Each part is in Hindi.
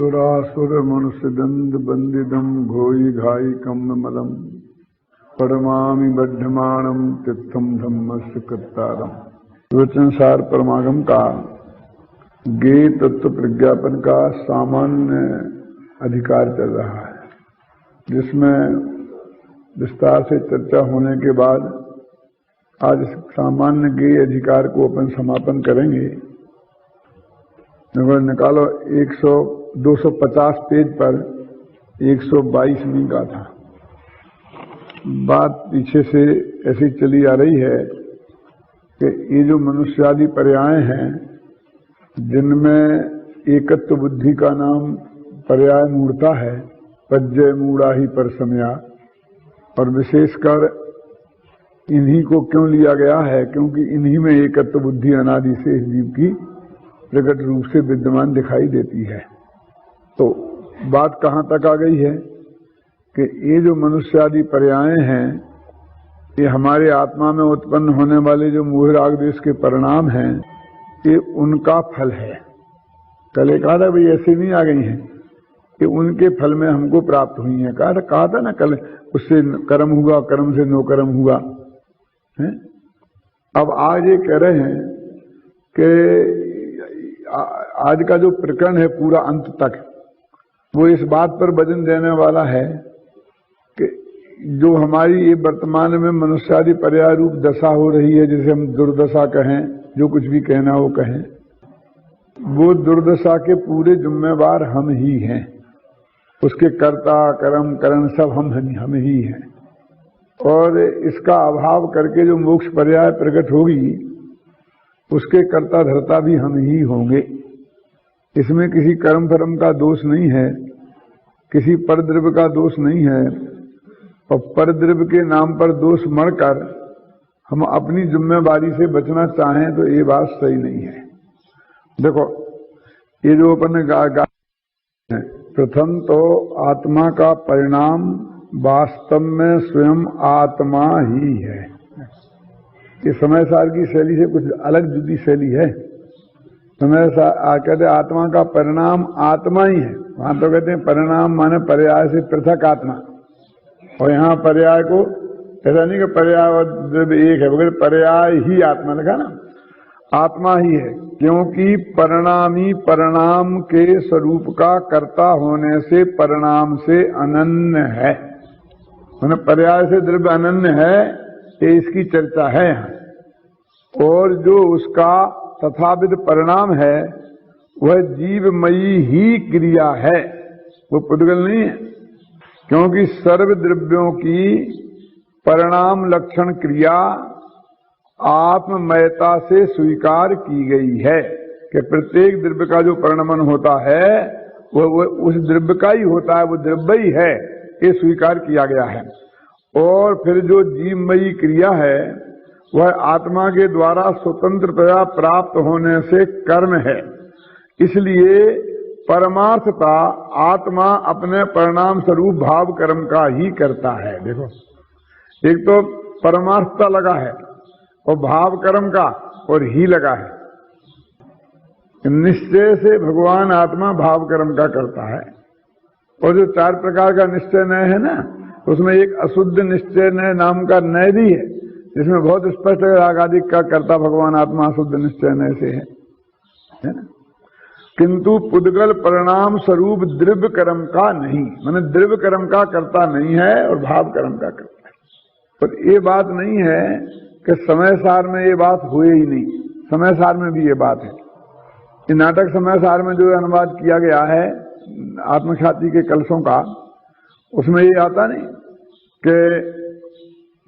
सुरासुर मनुष्य दंड बंदिदम घोई घाई कम मलम परमा बद्धमाणम तिथम धम्मस्य कृतारम। वचन सार परमागम का ज्ञेय तत्व प्रज्ञापन का सामान्य अधिकार चल रहा है, जिसमें विस्तार से चर्चा होने के बाद आज इस सामान्य ज्ञेय अधिकार को अपन समापन करेंगे। निकालो 250 पेज पर 122वीं का था। बात पीछे से ऐसी चली आ रही है कि ये जो मनुष्यादि पर्याय हैं, जिनमें एकत्व बुद्धि का नाम पर्याय मूर्ता है, पज्जय मूढ़ा ही पर समया, और विशेषकर इन्हीं को क्यों लिया गया है, क्योंकि इन्हीं में एकत्व बुद्धि अनादि से इस जीव की प्रकट रूप से विद्यमान दिखाई देती है। तो बात कहाँ तक आ गई है कि ये जो मनुष्यादि पर्याय हैं, ये हमारे आत्मा में उत्पन्न होने वाले जो मोह राग द्वेष के परिणाम हैं, ये उनका फल है। कल एक कहा था भाई ऐसे नहीं आ गई हैं कि उनके फल में हमको प्राप्त हुई हैं। कहा था ना कल, उससे कर्म हुआ, कर्म से नो कर्म हुआ है। अब आज ये कह रहे हैं कि आज का जो प्रकरण है पूरा अंत तक वो इस बात पर वजन देने वाला है कि जो हमारी ये वर्तमान में मनुष्यादि पर्याय रूप दशा हो रही है, जिसे हम दुर्दशा कहें, जो कुछ भी कहना हो कहें, वो दुर्दशा के पूरे जिम्मेवार हम ही हैं। उसके कर्ता कर्म करण सब हम ही हैं। और इसका अभाव करके जो मोक्ष पर्याय प्रकट होगी, उसके कर्ता धर्ता भी हम ही होंगे। इसमें किसी कर्म फर्म का दोष नहीं है, किसी परद्रव्य का दोष नहीं है, और परद्रव्य के नाम पर दोष मरकर हम अपनी जिम्मेवारी से बचना चाहें तो ये बात सही नहीं है। देखो, ये जो अपन प्रथम तो आत्मा का परिणाम वास्तव में स्वयं आत्मा ही है। ये समय सार की शैली से कुछ अलग जुदी शैली है। समय कहते आत्मा का परिणाम आत्मा ही है। वहां तो कहते हैं परिणाम माने पर्याय से पृथक आत्मा, और यहाँ पर्याय को ऐसा नहीं कि पर्याय और द्रव्य एक है, बगैर पर्याय ही आत्मा लगा ना, आत्मा ही है। क्योंकि परिणामी परिणाम के स्वरूप का कर्ता होने से परिणाम से अनन्य है। मैंने पर्याय से द्रव्य अनन्य है, ये इसकी चर्चा है यहाँ। और जो उसका तथाविध परिणाम है वह जीवमयी ही क्रिया है, वो पुद्गल नहीं है। क्योंकि सर्व द्रव्यों की परिणाम लक्षण क्रिया आत्ममयता से स्वीकार की गई है कि प्रत्येक द्रव्य का जो परिणमन होता है वह उस द्रव्य का ही होता है, वो द्रव्य ही है, ये स्वीकार किया गया है। और फिर जो जीवमयी क्रिया है वह आत्मा के द्वारा स्वतंत्रतया प्राप्त होने से कर्म है। इसलिए परमार्थता आत्मा अपने परिणाम स्वरूप भाव कर्म का ही करता है। देखो, एक तो परमार्थता लगा है और भाव कर्म का और ही लगा है। निश्चय से भगवान आत्मा भाव कर्म का करता है। और जो 4 प्रकार का निश्चय नय है ना, उसमें एक अशुद्ध निश्चय नय नाम का नय भी है, जिसमें बहुत स्पष्ट रागादिक का कर्ता भगवान आत्मा शुद्ध निश्चय नय से है ना। किंतु पुद्गल परिणाम स्वरूप द्रव्य कर्म का नहीं, माने द्रव्य कर्म का कर्ता नहीं है और भाव कर्म का कर्ता है। पर ये बात नहीं है कि समय सार में ये बात हुए ही नहीं, समय सार में भी ये बात है। ये नाटक समय सार में जो अनुवाद किया गया है आत्मख्याति के कलशों का, उसमें ये आता नहीं कि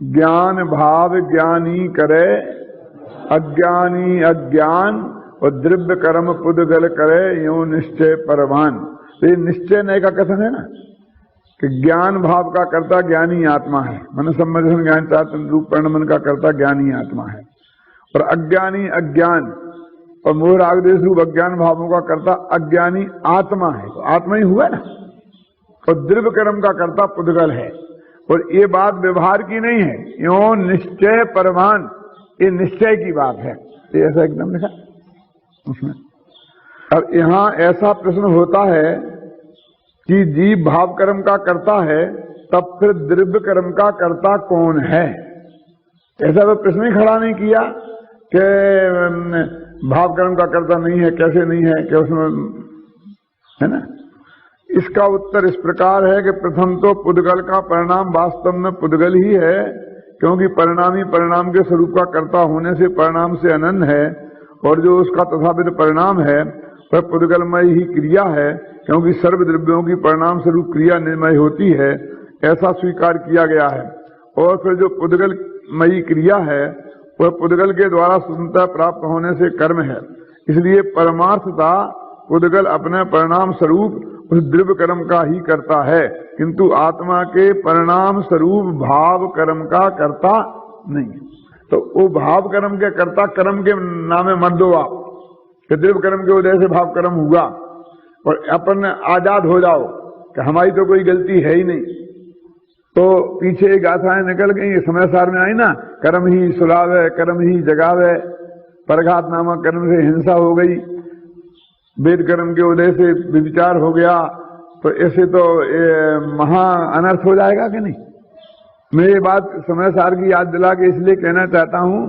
ज्ञान भाव ज्ञानी करे, अज्ञानी अज्ञान, और द्रव्य कर्म पुद्गल करे, यूं निश्चय परवान। तो ये निश्चय नय का कथन है ना कि ज्ञान भाव का कर्ता ज्ञानी आत्मा है, मन सम्मर्शन ज्ञान चातन रूप परिणमन का कर्ता ज्ञानी आत्मा है, और अज्ञानी अज्ञान और मोह राग द्वेष रूप अज्ञान भावों का कर्ता अज्ञानी आत्मा है। तो आत्मा ही हुआ ना, और द्रव्य कर्म का कर्ता पुद्गल है। और ये बात व्यवहार की नहीं है, यो निश्चय परमान, ये निश्चय की बात है। ये ऐसा एकदम लिखा उसमें। अब यहाँ ऐसा प्रश्न होता है कि जीव भाव कर्म का करता है, तब फिर द्रव्य कर्म का कर्ता कौन है? ऐसा तो प्रश्न ही खड़ा नहीं किया कि भाव कर्म का कर्ता नहीं है, कैसे नहीं है, क्या उसमें है ना। इसका उत्तर इस प्रकार है कि प्रथम तो पुद्गल का परिणाम वास्तव में पुद्गल ही है, क्योंकि परिणामी परिणाम के स्वरूप का कर्ता होने से परिणाम से अनन्य है, और जो उसका तथाविध परिणाम है वह पुद्गलमय ही क्रिया है, क्योंकि सर्व द्रव्यों की परिणाम स्वरूप क्रिया निर्मय होती है, ऐसा स्वीकार किया गया है। और फिर जो पुद्गलमयी क्रिया है वह पुद्गल के द्वारा स्वतंत्रता प्राप्त होने से कर्म है, इसलिए परमार्थता पुद्गल अपने परिणाम स्वरूप उस द्रव्य कर्म का ही करता है, किंतु आत्मा के परिणाम स्वरूप भाव कर्म का करता नहीं। तो वो भाव कर्म के कर्ता कर्म के नामे मत दो आप कि द्रव्य कर्म के उदय से भाव कर्म हुआ, और अपन आजाद हो जाओ कि हमारी तो कोई गलती है ही नहीं। तो पीछे एक गाथाएं निकल गई, समय सार में आई ना, कर्म ही सुलावे कर्म ही जगावे, परघात नामक कर्म से हिंसा हो गई, वेद कर्म के उदय से विचार हो गया, तो ऐसे तो महा अनर्थ हो जाएगा कि नहीं। मैं ये बात समय सार की याद दिला के इसलिए कहना चाहता हूं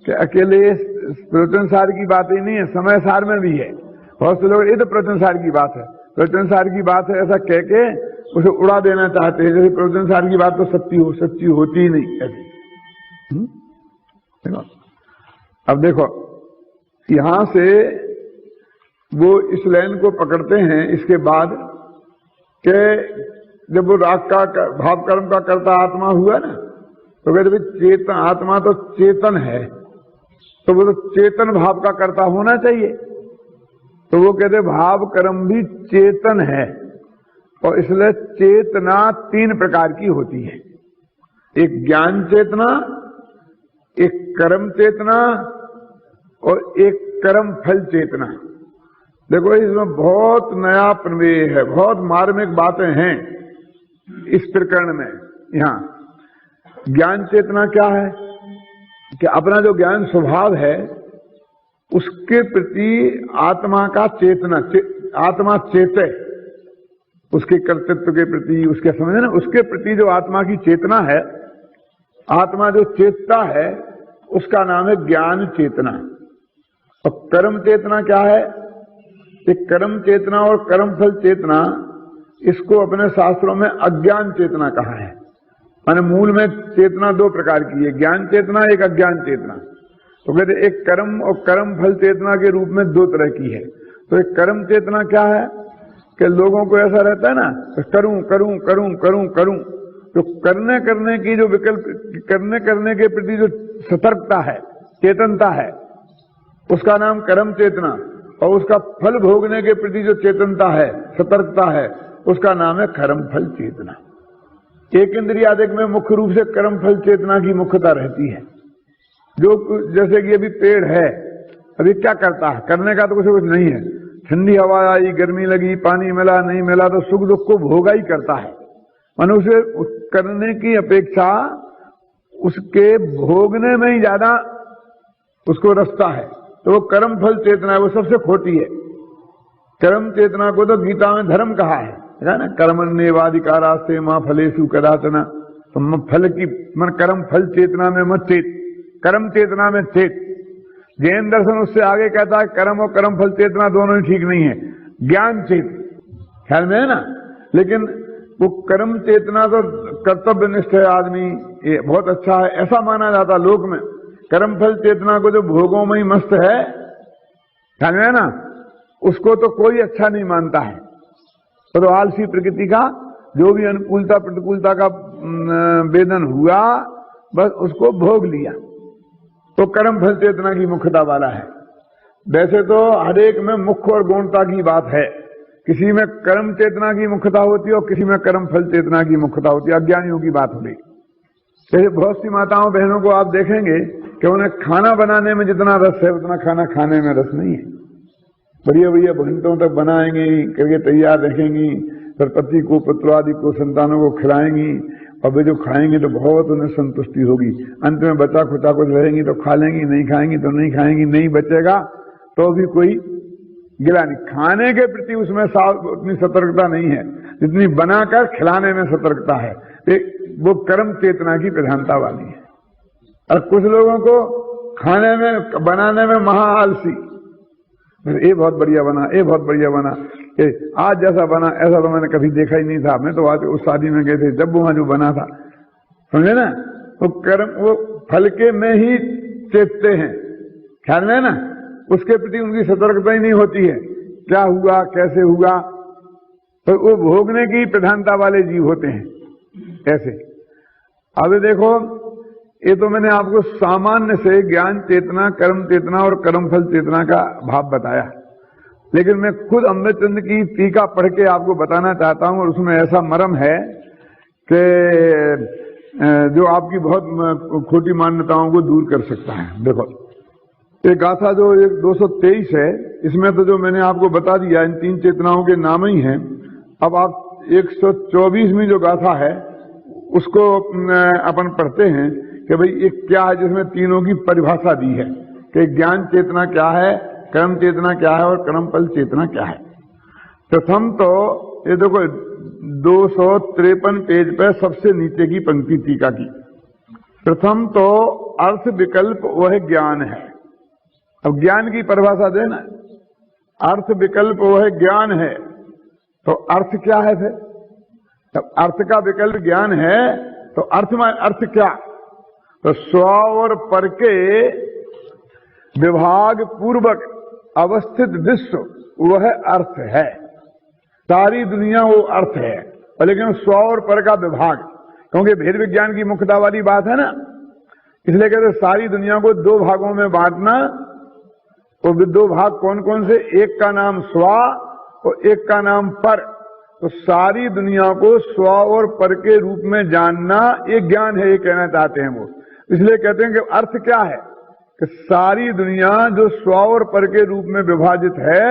कि अकेले प्रवचन सार की बात ही नहीं है, समय सार में भी है। बहुत से लोग ये तो प्रवचन सार की बात है, प्रवचन सार की बात है ऐसा कह के उसे उड़ा देना चाहते हैं, जैसे प्रवचन सार की बात तो सच्ची होती ही नहीं ऐसी। देखो अब देखो यहां से वो इस लाइन को पकड़ते हैं, इसके बाद के जब वो राग का भाव कर्म का कर्ता आत्मा हुआ ना, तो कहते चेतन आत्मा तो चेतन है, तो वो तो चेतन भाव का कर्ता होना चाहिए। तो वो कहते भाव कर्म भी चेतन है, और इसलिए चेतना तीन प्रकार की होती है, एक ज्ञान चेतना, एक कर्म चेतना और एक कर्म फल चेतना। देखो इसमें बहुत नया प्रमेय है, बहुत मार्मिक बातें हैं इस प्रकरण में। यहाँ ज्ञान चेतना क्या है कि अपना जो ज्ञान स्वभाव है उसके प्रति आत्मा का चेतना, आत्मा चेते, उसके कर्तृत्व के प्रति, उसके समझे ना, उसके प्रति जो आत्मा की चेतना है, आत्मा जो चेतता है उसका नाम है ज्ञान चेतना। और कर्म चेतना क्या है? एक कर्म चेतना और कर्म फल चेतना, इसको अपने शास्त्रों में अज्ञान चेतना कहा है। माने मूल में चेतना दो प्रकार की है, ज्ञान चेतना एक अज्ञान चेतना। तो कहते एक कर्म और कर्म फल चेतना के रूप में दो तरह की है। तो एक कर्म चेतना क्या है कि लोगों को ऐसा रहता है ना, करूं करूं करूं करूं करूं, तो करने की जो विकल्प, करने के प्रति जो सतर्कता है, चेतनता है, उसका नाम कर्म चेतना, और उसका फल भोगने के प्रति जो चेतनता है, सतर्कता है, उसका नाम है कर्म फल चेतना। एक इंद्रियादिक में मुख्य रूप से कर्म फल चेतना की मुख्यता रहती है। जो जैसे कि अभी पेड़ है, अभी क्या करता है? करने का तो कुछ नहीं है। ठंडी हवा आई, गर्मी लगी, पानी मिला नहीं मिला, तो सुख दुख को भोगा ही करता है। मनुष्य करने की अपेक्षा उसके भोगने में ही ज्यादा उसको रसता है, तो वो कर्म फल चेतना है, वो सबसे खोटी है। कर्म चेतना को तो गीता में धर्म कहा है ना, कर्मण्येवाधिकारा से मां फलेषु कदाचन। तो फल की मन कर्म फल चेतना में मत चेत, कर्म चेतना में चेत। जैन दर्शन उससे आगे कहता है कर्म और कर्म फल चेतना दोनों ही ठीक नहीं है, ज्ञान चेत, ख्याल में है ना। लेकिन वो कर्म चेतना तो कर्तव्यनिष्ठ है आदमी, ये बहुत अच्छा है, ऐसा माना जाता लोक में। कर्म फल चेतना को जो भोगों में ही मस्त है, ख्याल में है ना, उसको तो कोई अच्छा नहीं मानता है। तो आलसी प्रकृति का जो भी अनुकूलता प्रतिकूलता का वेदन हुआ, बस उसको भोग लिया, तो कर्म फल चेतना की मुख्यता वाला है। वैसे तो हरेक में मुख्य और गौणता की बात है, किसी में कर्म चेतना की मुख्यता होती है और किसी में कर्म फल चेतना की मुख्यता होती है। अज्ञानियों की बात हो गई। जैसे बहुत सी माताओं बहनों को आप देखेंगे कि उन्हें खाना बनाने में जितना रस है उतना खाना खाने में रस नहीं है। बढ़िया बढ़िया घंटों तक बनाएंगी, करके तैयार रखेंगी, फिर पति को, पुत्र आदि को, संतानों को खिलाएंगी, और वे जो खाएंगे तो बहुत उन्हें संतुष्टि होगी। अंत में बचा खुचा कुछ रहेंगी तो खा लेंगी, नहीं खाएंगी तो नहीं खाएंगी, नहीं बचेगा तो भी कोई गिला नहीं। खाने के प्रति उसमें उतनी सतर्कता नहीं है जितनी बनाकर खिलाने में सतर्कता है। वो कर्म चेतना की प्रधानता वाली है। और कुछ लोगों को खाने में बनाने में महा आलसी, ये बहुत बढ़िया बना, ये बहुत बढ़िया बना, आज जैसा बना ऐसा तो मैंने कभी देखा ही नहीं था, मैं तो आज उस शादी में गए थे जब वहां जो बना था, समझे ना। वो कर्म वो फल के में ही चेतते हैं, ख्याल में ना, उसके प्रति उनकी सतर्कता ही नहीं होती है, क्या हुआ कैसे हुआ, तो वो भोगने की प्रधानता वाले जीव होते हैं ऐसे। अब देखो, ये तो मैंने आपको सामान्य से ज्ञान चेतना, कर्म चेतना और कर्म फल चेतना का भाव बताया, लेकिन मैं खुद अमृतचंद की टीका पढ़ के आपको बताना चाहता हूं, और उसमें ऐसा मर्म है कि जो आपकी बहुत खोटी मान्यताओं को दूर कर सकता है। देखो, ये गाथा जो 223 है, इसमें तो जो मैंने आपको बता दिया इन तीन चेतनाओं के नाम ही हैं। अब आप 124वीं जो गाथा है उसको अपन पढ़ते हैं कि भाई ये क्या है, जिसमें तीनों की परिभाषा दी है कि ज्ञान चेतना क्या है, कर्म चेतना क्या है और कर्म फल चेतना क्या है। प्रथम तो ये देखो 253 पेज पर सबसे नीचे की पंक्ति टीका की। प्रथम तो अर्थ विकल्प वह ज्ञान है। अब ज्ञान की परिभाषा देना, अर्थ विकल्प वह ज्ञान है, तो अर्थ क्या है फिर? तब अर्थ का विकल्प ज्ञान है तो अर्थ क्या? तो स्व और पर के विभाग पूर्वक अवस्थित विश्व वह अर्थ है। सारी दुनिया वो अर्थ है, और लेकिन स्व और पर का विभाग, क्योंकि भेद विज्ञान की मुख्यता वाली बात है ना, इसलिए कहते सारी दुनिया को दो भागों में बांटना। तो दो भाग कौन कौन से? एक का नाम स्व और एक का नाम पर। तो सारी दुनिया को स्व और पर के रूप में जानना एक ज्ञान है, ये कहना चाहते हैं वो। इसलिए कहते हैं कि अर्थ क्या है कि सारी दुनिया जो स्व और पर के रूप में विभाजित है,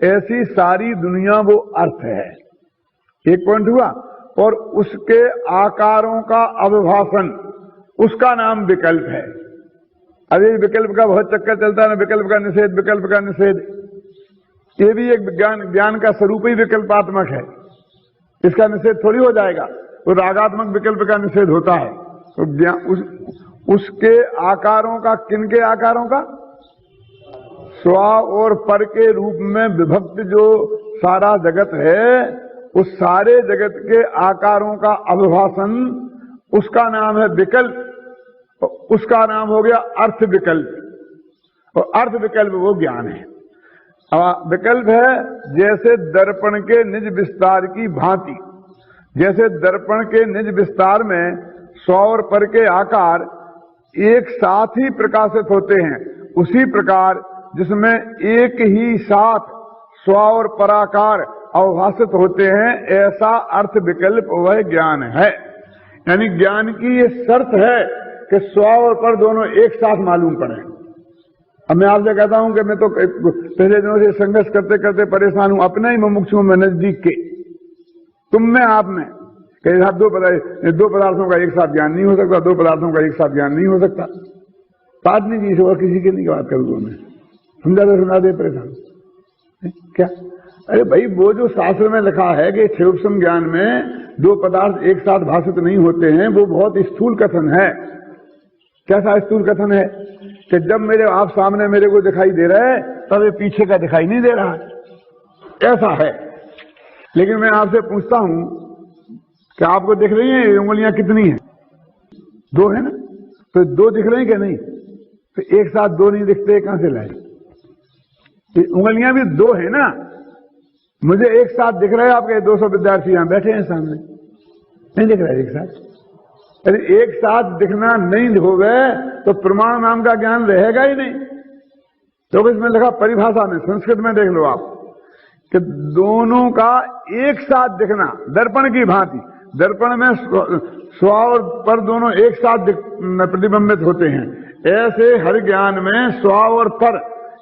ऐसी सारी दुनिया वो अर्थ है। एक पॉइंट हुआ। और उसके आकारों का अविभाषण, उसका नाम विकल्प है। अभी विकल्प का बहुत चक्कर चलता है ना, विकल्प का निषेध, विकल्प का निषेध। ये भी एक ज्ञान का स्वरूप ही विकल्पात्मक है, इसका निषेध थोड़ी हो जाएगा। तो रागात्मक विकल्प का निषेध होता है। तो उसके आकारों का, किनके आकारों का? स्व और पर के रूप में विभक्त जो सारा जगत है, उस सारे जगत के आकारों का अविभाषण, उसका नाम है विकल्प। तो उसका नाम हो गया अर्थ विकल्प। और अर्थ विकल्प वो ज्ञान है। विकल्प है जैसे दर्पण के निज विस्तार की भांति। जैसे दर्पण के निज विस्तार में स्व और पर के आकार एक साथ ही प्रकाशित होते हैं, उसी प्रकार जिसमें एक ही साथ स्व और पराकार अवभाषित होते हैं, ऐसा अर्थ विकल्प वह ज्ञान है। यानी ज्ञान की ये शर्त है कि स्व और पर दोनों एक साथ मालूम पड़े। अब मैं आपसे कहता हूं कि मैं तो पहले दिनों से संघर्ष करते करते परेशान हूं, अपने ही मुमुक्षु में, नजदीक के, तुम में, आप में, कि दो पदार्थों का एक साथ ज्ञान नहीं हो सकता, दो पदार्थों का एक साथ ज्ञान नहीं हो सकता। बात नहीं की और किसी की नहीं बात करूंगा मैं, समझा दे परेशान क्या? अरे भाई, वो जो शास्त्र में लिखा है कि क्षेप्सम ज्ञान में दो पदार्थ एक साथ भाषित नहीं होते हैं, वो बहुत स्थूल कथन है। कैसा स्थूल कथन है कि जब मेरे आप सामने मेरे को दिखाई दे रहा है, तब ये पीछे का दिखाई नहीं दे रहा, ऐसा है। लेकिन मैं आपसे पूछता हूं कि आपको दिख रही हैं उंगलियां कितनी हैं? दो है ना? तो दो दिख रही कि नहीं? तो एक साथ दो नहीं दिखते, कहां से लाए? उंगलियां भी दो है ना। मुझे एक साथ दिख रहे हैं, आपके 200 विद्यार्थी यहां बैठे हैं सामने, नहीं दिख रहा है एक साथ। यदि एक साथ दिखना नहीं होवे तो प्रमाण नाम का ज्ञान रहेगा ही नहीं। तो इसमें लिखा परिभाषा में, संस्कृत में देख लो आप, कि दोनों का एक साथ दिखना दर्पण की भांति। दर्पण में स्व और पर दोनों एक साथ प्रतिबिंबित होते हैं, ऐसे हर ज्ञान में स्व और पर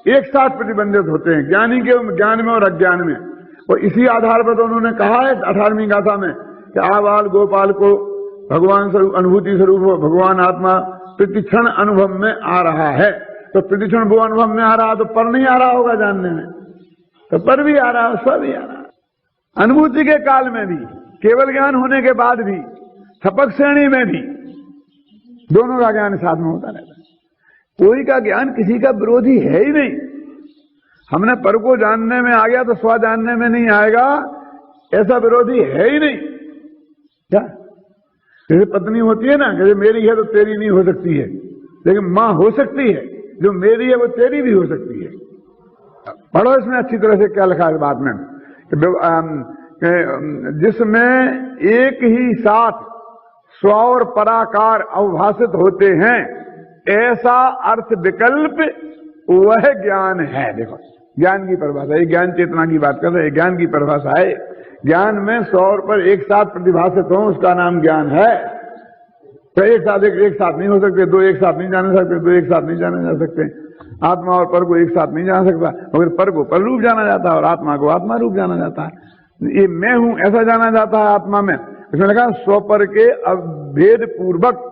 एक साथ प्रतिबंधित होते हैं, ज्ञानी के ज्ञान में और अज्ञान में। और इसी आधार पर तो उन्होंने कहा है 18वीं गाथा में कि आबाल गोपाल को भगवान स्वरूप, अनुभूति स्वरूप भगवान आत्मा प्रतिक्षण अनुभव में आ रहा है। तो प्रतिक्षण वो अनुभव में आ रहा, तो पर नहीं आ रहा होगा जानने में। तो पर भी आ रहा, स्व भी आ रहा। अनुभूति के काल में भी, केवल ज्ञान होने के बाद भी, सपक श्रेणी में भी, दोनों का ज्ञान साथ में होता रहता है। कोई का ज्ञान किसी का विरोधी है ही नहीं। हमने पर को जानने में आ गया तो स्व जानने में नहीं आएगा, ऐसा विरोधी है ही नहीं। क्या जैसे पत्नी होती है ना, जैसे मेरी है तो तेरी नहीं हो सकती है, लेकिन मां हो सकती है, जो मेरी है वो तेरी भी हो सकती है। पढ़ो इसमें अच्छी तरह से क्या लिखा है बात में, जिसमें एक ही साथ स्व और पराकार अवभाषित होते हैं, ऐसा अर्थ विकल्प वह ज्ञान है। देखो ज्ञान की परिभाषा, ये ज्ञान चेतना की बात कर रहे हैं, ज्ञान की परिभाषा है। ज्ञान में स्व और पर एक साथ प्रतिभाषित हो, उसका नाम ज्ञान है। तो एक साथ नहीं हो सकते, दो एक साथ नहीं जाने सकते, दो एक साथ नहीं जाने जा सकते। आत्मा और पर को एक साथ नहीं जान सकता, मगर पर को पर रूप जाना जाता है और आत्मा को आत्मा रूप जाना जाता है। ये मैं हूं ऐसा जाना जाता है आत्मा में। इसमें लगा स्व पर के अभेद पूर्वक,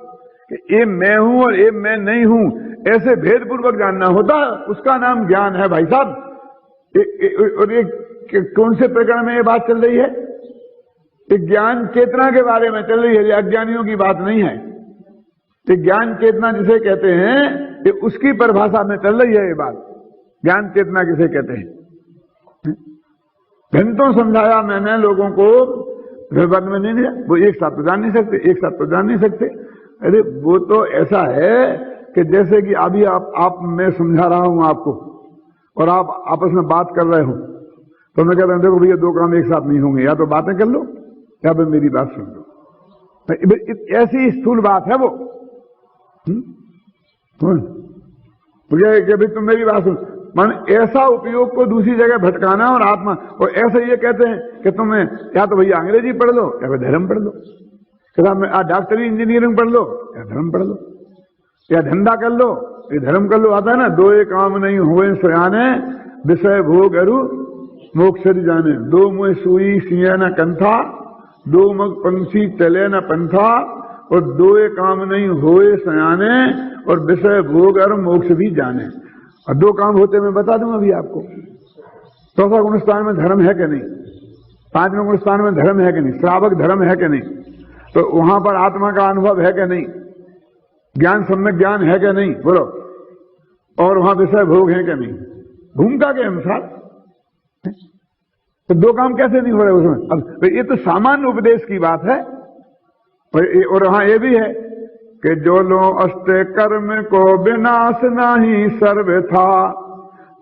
ये मैं हूं और ये मैं नहीं हूं, ऐसे भेद पूर्वक जानना होता है, उसका नाम ज्ञान है भाई साहब। और ये कौन से प्रकरण में ये बात चल रही है? ये ज्ञान चेतना के बारे में चल रही है, ये अज्ञानियों की बात नहीं है। ये ज्ञान चेतना जिसे कहते हैं, ये उसकी परिभाषा में चल रही है ये बात। ज्ञान चेतना किसे कहते हैं? घंटों समझाया मैंने लोगों को, व्यवहार में नहीं दिया। वो एक साथ तो जान नहीं सकते, एक साथ तो जान नहीं सकते। अरे वो तो ऐसा है कि जैसे कि अभी आप मैं समझा रहा हूं आपको, और आप आपस में बात कर रहे हो, तो मैं कहता हूं देखो भैया दो काम एक साथ नहीं होंगे, या तो बातें कर लो या फिर मेरी बात सुन लो। ऐसी स्थूल बात है वो। कि भाई तुम मेरी बात सुन, मन ऐसा उपयोग को दूसरी जगह भटकाना और आत्मा, और ऐसे ये कहते हैं कि तुम्हें या तो भैया अंग्रेजी पढ़ लो या फिर धर्म पढ़ लो, डॉक्टरी इंजीनियरिंग पढ़ लो या धर्म पढ़ लो, या धंधा कर लो ये धर्म कर लो। आता है ना, दो एक काम नहीं हुए सयाने, विषय भोग अरु मोक्ष जाने। दो मुँह सुई सिया न कंथा, दो मग पंछी चले न पंथा, और दो एक काम नहीं होए सयाने, और विषय भोग और मोक्ष भी जाने। और दो काम होते मैं बता दूं अभी आपको। चौथा गुण स्थान में धर्म है कि नहीं, पांचवें गुण स्थान में धर्म है कि नहीं, श्रावक धर्म है कि नहीं, तो वहां पर आत्मा का अनुभव है कि नहीं, ज्ञान सम्यक ज्ञान है कि नहीं, बोलो, और वहां विषय भोग है कि नहीं, भूमिका के अनुसार। तो दो काम कैसे नहीं हो रहे उसमें? अब ये तो सामान्य उपदेश की बात है। और वहां ये भी है कि जो लो अष्ट कर्म को विनाश नहीं सर्व था,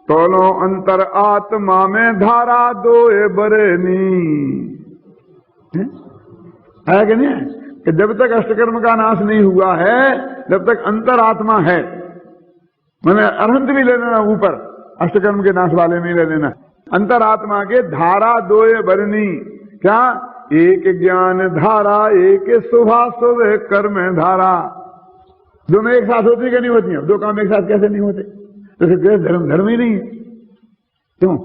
तो लो अंतर आत्मा में धारा दोए बरेनी। है कि नहीं? कि जब तक अष्टकर्म का नाश नहीं हुआ है, जब तक अंतर आत्मा है, मैंने अरहंत भी ले लेना ऊपर, अष्टकर्म के नाश वाले में ले लेना, अंतर आत्मा के धारा दोए बरनी। क्या? एक ज्ञान धारा, एक शुभाशुभ कर्म धारा। दोनों एक साथ होती कि नहीं होती हैं? दो काम एक साथ कैसे नहीं होते? तो फिर धर्म धर्म ही नहीं है। क्यों?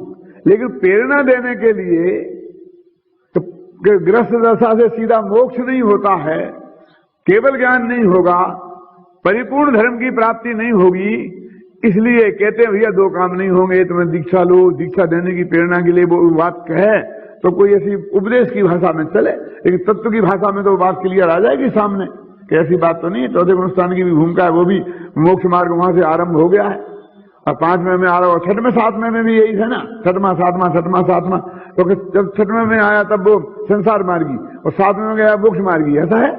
लेकिन प्रेरणा देने के लिए तो गृहस्थ दशा से सीधा मोक्ष नहीं होता है, केवल ज्ञान नहीं होगा, परिपूर्ण धर्म की प्राप्ति नहीं होगी। इसलिए कहते हैं भैया दो काम नहीं होंगे, तुम्हें दीक्षा लो, दीक्षा देने की प्रेरणा के लिए वो बात कहे तो कोई ऐसी उपदेश की भाषा में चले, लेकिन तत्व की भाषा में तो बात क्लियर आ जाएगी सामने कि ऐसी बात तो नहीं है। चौथे गुण स्थान की भी भूमिका है, वो भी मोक्ष मार्ग वहां से आरंभ हो गया है, और पांचवें में आ रहा हो, छठवें सातवें में भी यही है ना, छठवां सातवां। तो जब छठवें में आया तब वो संसार मार्गी, और सातवें में गया मोक्ष मार्गी। ऐसा है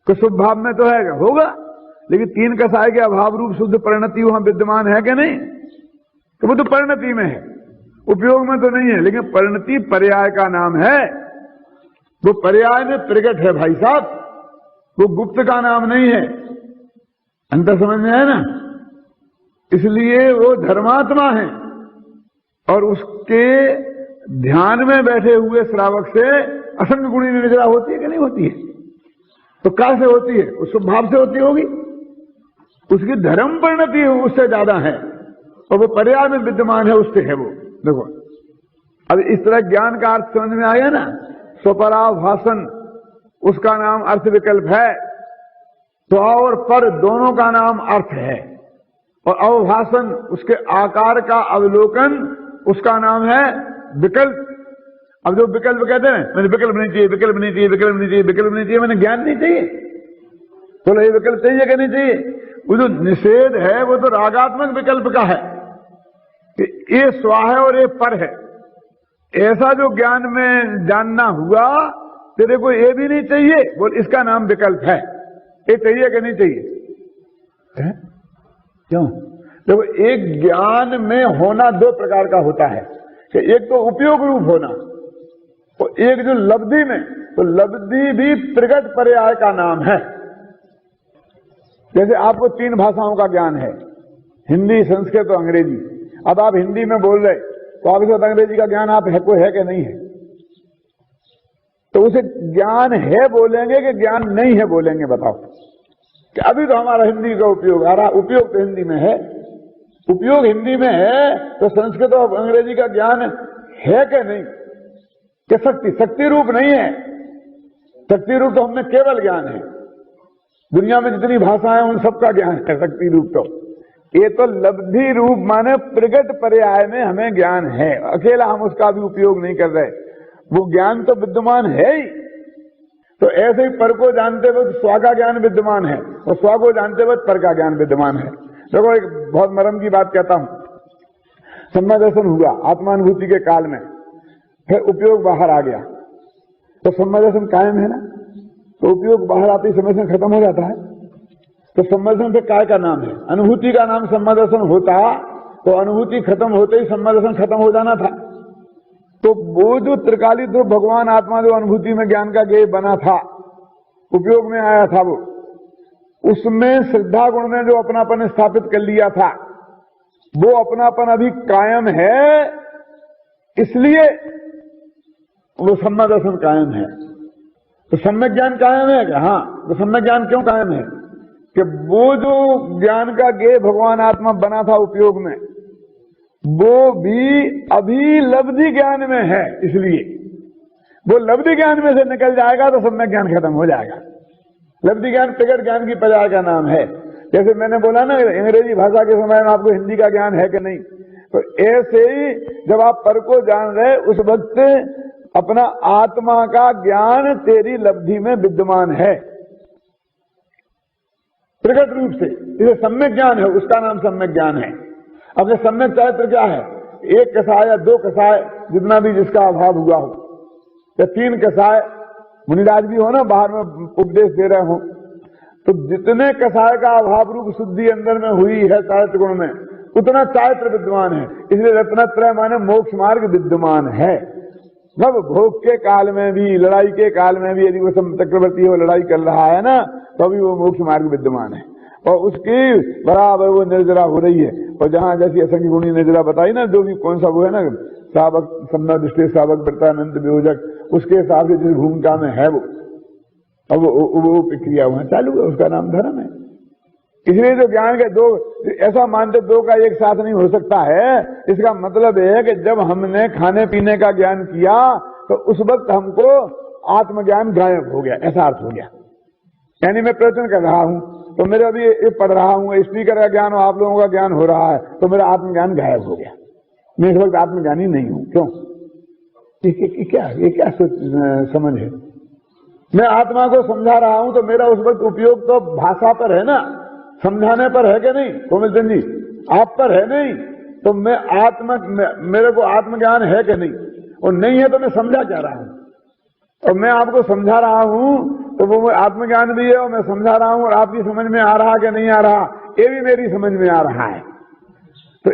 कि शुभ भाव में तो है, होगा, लेकिन तीन कसाय के अभाव रूप शुद्ध परिणति वहां विद्यमान है कि नहीं? तो वो तो परिणति में है, उपयोग में तो नहीं है। लेकिन परिणति पर्याय का नाम है, वो पर्याय में प्रकट है भाई साहब, वो गुप्त का नाम नहीं है। अंतर समझ में है ना? इसलिए वो धर्मात्मा है, और उसके ध्यान में बैठे हुए श्रावक से असंग गुणी निद्रा होती है कि नहीं होती है? तो कैसे होती है? उस भाव से होती होगी, उसकी धर्म परिणति उससे ज्यादा है, और वो पर्याय में विद्यमान है, उससे है वो। देखो अब इस तरह ज्ञान का अर्थ समझ में आया ना, स्वपराभाषण उसका नाम अर्थ विकल्प है, तो और पर दोनों का नाम अर्थ है, और अवभाषण उसके आकार का अवलोकन उसका नाम है विकल्प। अब जो विकल्प कहते हैं, मैंने विकल्प नहीं चाहिए, विकल्प नहीं चाहिए, विकल्प नहीं चाहिए, विकल्प नहीं चाहिए, मैंने ज्ञान नहीं चाहिए, तो ये विकल्प चाहिए कि नहीं चाहिए? वो जो निषेध है वो तो रागात्मक विकल्प का है कि ये स्वा है और ये पर है। ऐसा जो ज्ञान में जानना हुआ, तेरे को ये भी नहीं चाहिए, बोल इसका नाम विकल्प है। ये चाहिए कि नहीं चाहिए? क्यों? देखो, एक ज्ञान में होना दो प्रकार का होता है कि एक तो उपयोग रूप होना, और एक जो लब्धि में, तो लब्धि भी प्रगट पर्याय का नाम है। जैसे आपको 3 भाषाओं का ज्ञान है, हिंदी, संस्कृत और अंग्रेजी। अब आप हिंदी में बोल रहे, तो आप इस वक्त अंग्रेजी का ज्ञान आप है को है कि नहीं है? तो उसे ज्ञान है बोलेंगे कि ज्ञान नहीं है बोलेंगे? बताओ। कि अभी तो हमारा हिंदी का उपयोग आ रहा, उपयोग तो हिंदी में है, उपयोग हिंदी में है, तो संस्कृत और अंग्रेजी का ज्ञान है कि नहीं? कि शक्ति रूप नहीं है? शक्ति रूप तो हमें केवल ज्ञान है, दुनिया में जितनी भाषाएं उन सबका ज्ञान है शक्ति रूप। तो ये तो लब्धि रूप माने प्रगट पर्याय में हमें ज्ञान है, अकेला हम उसका भी उपयोग नहीं कर रहे, वो ज्ञान तो विद्यमान है ही। तो ऐसे ही पर को जानते वक्त स्वा का ज्ञान विद्यमान है, और स्वा को जानते वक्त पर का ज्ञान विद्यमान है। देखो, एक बहुत मरम की बात कहता हूं। सम्यक दर्शन हुआ आत्मानुभूति के काल में, फिर उपयोग बाहर आ गया, तो सम्यक दर्शन कायम है ना, तो उपयोग बाहर आते ही सम्यक दर्शन खत्म हो जाता है। तो सम्यक दर्शन फिर काय का नाम है? अनुभूति का नाम सम्यक दर्शन होता, तो अनुभूति खत्म होते ही सम्यक दर्शन खत्म हो जाना था। तो वो जो त्रिकाली ध्रुव भगवान आत्मा जो अनुभूति में ज्ञान का गेय बना था, उपयोग में आया था, वो उसमें श्रद्धा गुण ने जो अपनापन स्थापित कर लिया था, वो अपनापन अभी कायम है, इसलिए वो सम्यक दर्शन कायम है। तो सम्यक ज्ञान कायम है क्या? हाँ। तो सम्यक ज्ञान क्यों कायम है? कि वो जो ज्ञान का गेय भगवान आत्मा बना था उपयोग में, वो भी अभी लब्धि ज्ञान में है, इसलिए वो लब्धि ज्ञान में से निकल जाएगा तो सम्यक ज्ञान खत्म हो जाएगा। लब्धि ज्ञान प्रगट ज्ञान की पर्याय का नाम है। जैसे मैंने बोला ना, अंग्रेजी भाषा के समय में आपको हिंदी का ज्ञान है कि नहीं, तो ऐसे ही जब आप पर को जान रहे, उस वक्त अपना आत्मा का ज्ञान तेरी लब्धि में विद्यमान है प्रगट रूप से, इसे सम्यक ज्ञान है, उसका नाम सम्यक ज्ञान है। अब ये सम्यक चरित्र क्या है? 1 कसाय या 2 कसाय, जितना भी जिसका अभाव हुआ हो, या 3 कसाय, मुनिराज भी हो ना, बाहर में उपदेश दे रहे हो, तो जितने कसाय का अभाव रूप शुद्धि अंदर में हुई है चारित्र गुण में, उतना चारित्र विद्यमान है। इसलिए रत्नत्रय माने मोक्ष मार्ग विद्यमान है। जब भोग के काल में भी, लड़ाई के काल में भी, यदि वो चक्रवर्ती वो लड़ाई कर रहा है ना, तो भी वो मोक्ष मार्ग विद्यमान है, और उसकी बराबर वो निर्जरा हो रही है। और जहां जैसी असंख्य गुणी निर्जरा बताई ना, जो भी कौन सा वो है ना, सावक सम्ना दृष्टि सावक वृत्तानंद वियोजक, उसके हिसाब से जिस भूमिका में है वो, अब वो प्रक्रिया वहां चालू है, उसका नाम धर्म है। इसलिए जो ज्ञान के दो, ऐसा मानते दो का एक साथ नहीं हो सकता है। इसका मतलब है कि जब हमने खाने पीने का ज्ञान किया, तो उस वक्त हमको आत्मज्ञान गायब हो गया, ऐसा अर्थ हो गया। यानी मैं प्रवचन कर रहा हूं, तो मेरा अभी ये पढ़ रहा हूं, स्पीकर का ज्ञान और आप लोगों का ज्ञान हो रहा है, तो मेरा आत्मज्ञान गायब हो गया, मैं इस वक्त आत्मज्ञानी नहीं हूं। क्यों? ये क्या समझ है? मैं आत्मा को समझा रहा हूं, तो मेरा उस वक्त उपयोग तो भाषा पर है ना, समझाने पर है कि नहीं? कोमल चंद जी, आप पर है नहीं, तो मैं मेरे को आत्मज्ञान है कि नहीं? और नहीं है तो मैं समझा क्या रहा हूं? और मैं आपको समझा रहा हूं, तो वो आत्मज्ञान भी है, और मैं समझा रहा हूं, और आपकी समझ में आ रहा कि नहीं आ रहा, ये भी मेरी समझ में आ रहा है। तो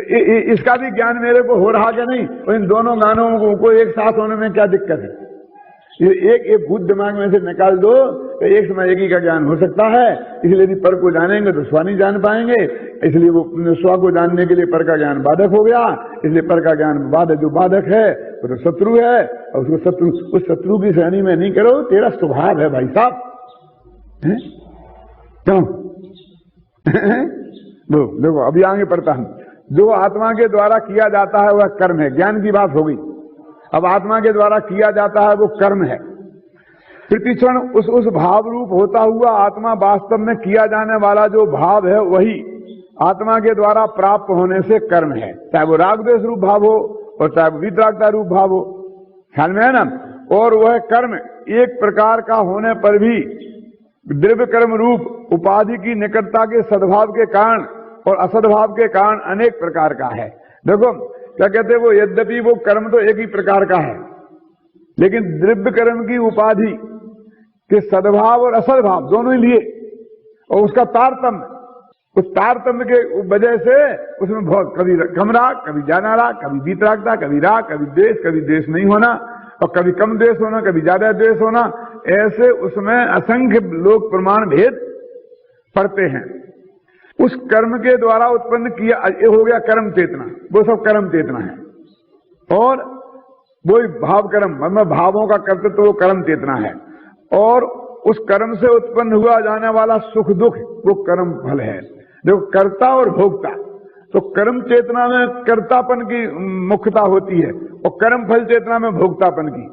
इसका भी ज्ञान मेरे को हो रहा कि नहीं? और इन दोनों गानों को एक साथ होने में क्या दिक्कत है? ये एक भूत दिमाग में से निकाल दो, तो एक समय एक ही का ज्ञान हो सकता है। इसलिए यदि पर को जानेंगे तो स्वा नहीं जान पाएंगे, इसलिए वो स्वा को जानने के लिए पर का ज्ञान बाधक हो गया। इसलिए पर का ज्ञान बाधक, जो बाधक है वो तो शत्रु है, और उसको उस शत्रु की श्रेणी में नहीं करो, तेरा स्वभाव है भाई साहब। क्यों? देखो अभी आगे पढ़ता हूं। जो आत्मा के द्वारा किया जाता है वह कर्म है। ज्ञान की बात हो गई, अब आत्मा के द्वारा किया जाता है वो कर्म है। प्रतिक्षण उस भाव रूप होता हुआ आत्मा वास्तव में किया जाने वाला जो भाव है वही आत्मा के द्वारा प्राप्त होने से कर्म है। चाहे वो राग द्वेष रूप भाव हो, और चाहे वीतरागता रूप भाव हो, ख्याल में है ना। और वह कर्म एक प्रकार का होने पर भी द्रव्य कर्म रूप उपाधि की निकटता के सद्भाव के कारण और असद्भाव के कारण अनेक प्रकार का है। देखो क्या कहते हैं, वो यद्यपि वो कर्म तो एक ही प्रकार का है, लेकिन द्रव्य कर्म की उपाधि के सद्भाव और असद्भाव दोनों ही लिए, और उसका तारतम्य, उस तारतम्य के वजह से उसमें बहुत कभी कम राग, कभी ज्यादा राग, कभी वीतरागता, कभी राग, कभी द्वेष नहीं होना, और कभी कम द्वेष होना, कभी ज्यादा द्वेष होना, ऐसे उसमें असंख्य लोक प्रमाण भेद पड़ते हैं। उस कर्म के द्वारा उत्पन्न किया, ये हो गया कर्म चेतना, वो सब कर्म चेतना है। और वो भाव कर्म, मतलब भावों का कर्तृत्व वो कर्म चेतना है। और उस कर्म से उत्पन्न हुआ जाने वाला सुख दुख वो कर्म फल है। देखो कर्ता और भोक्ता, तो कर्म चेतना में कर्तापन की मुख्यता होती है और कर्म फल चेतना में भोक्तापन की,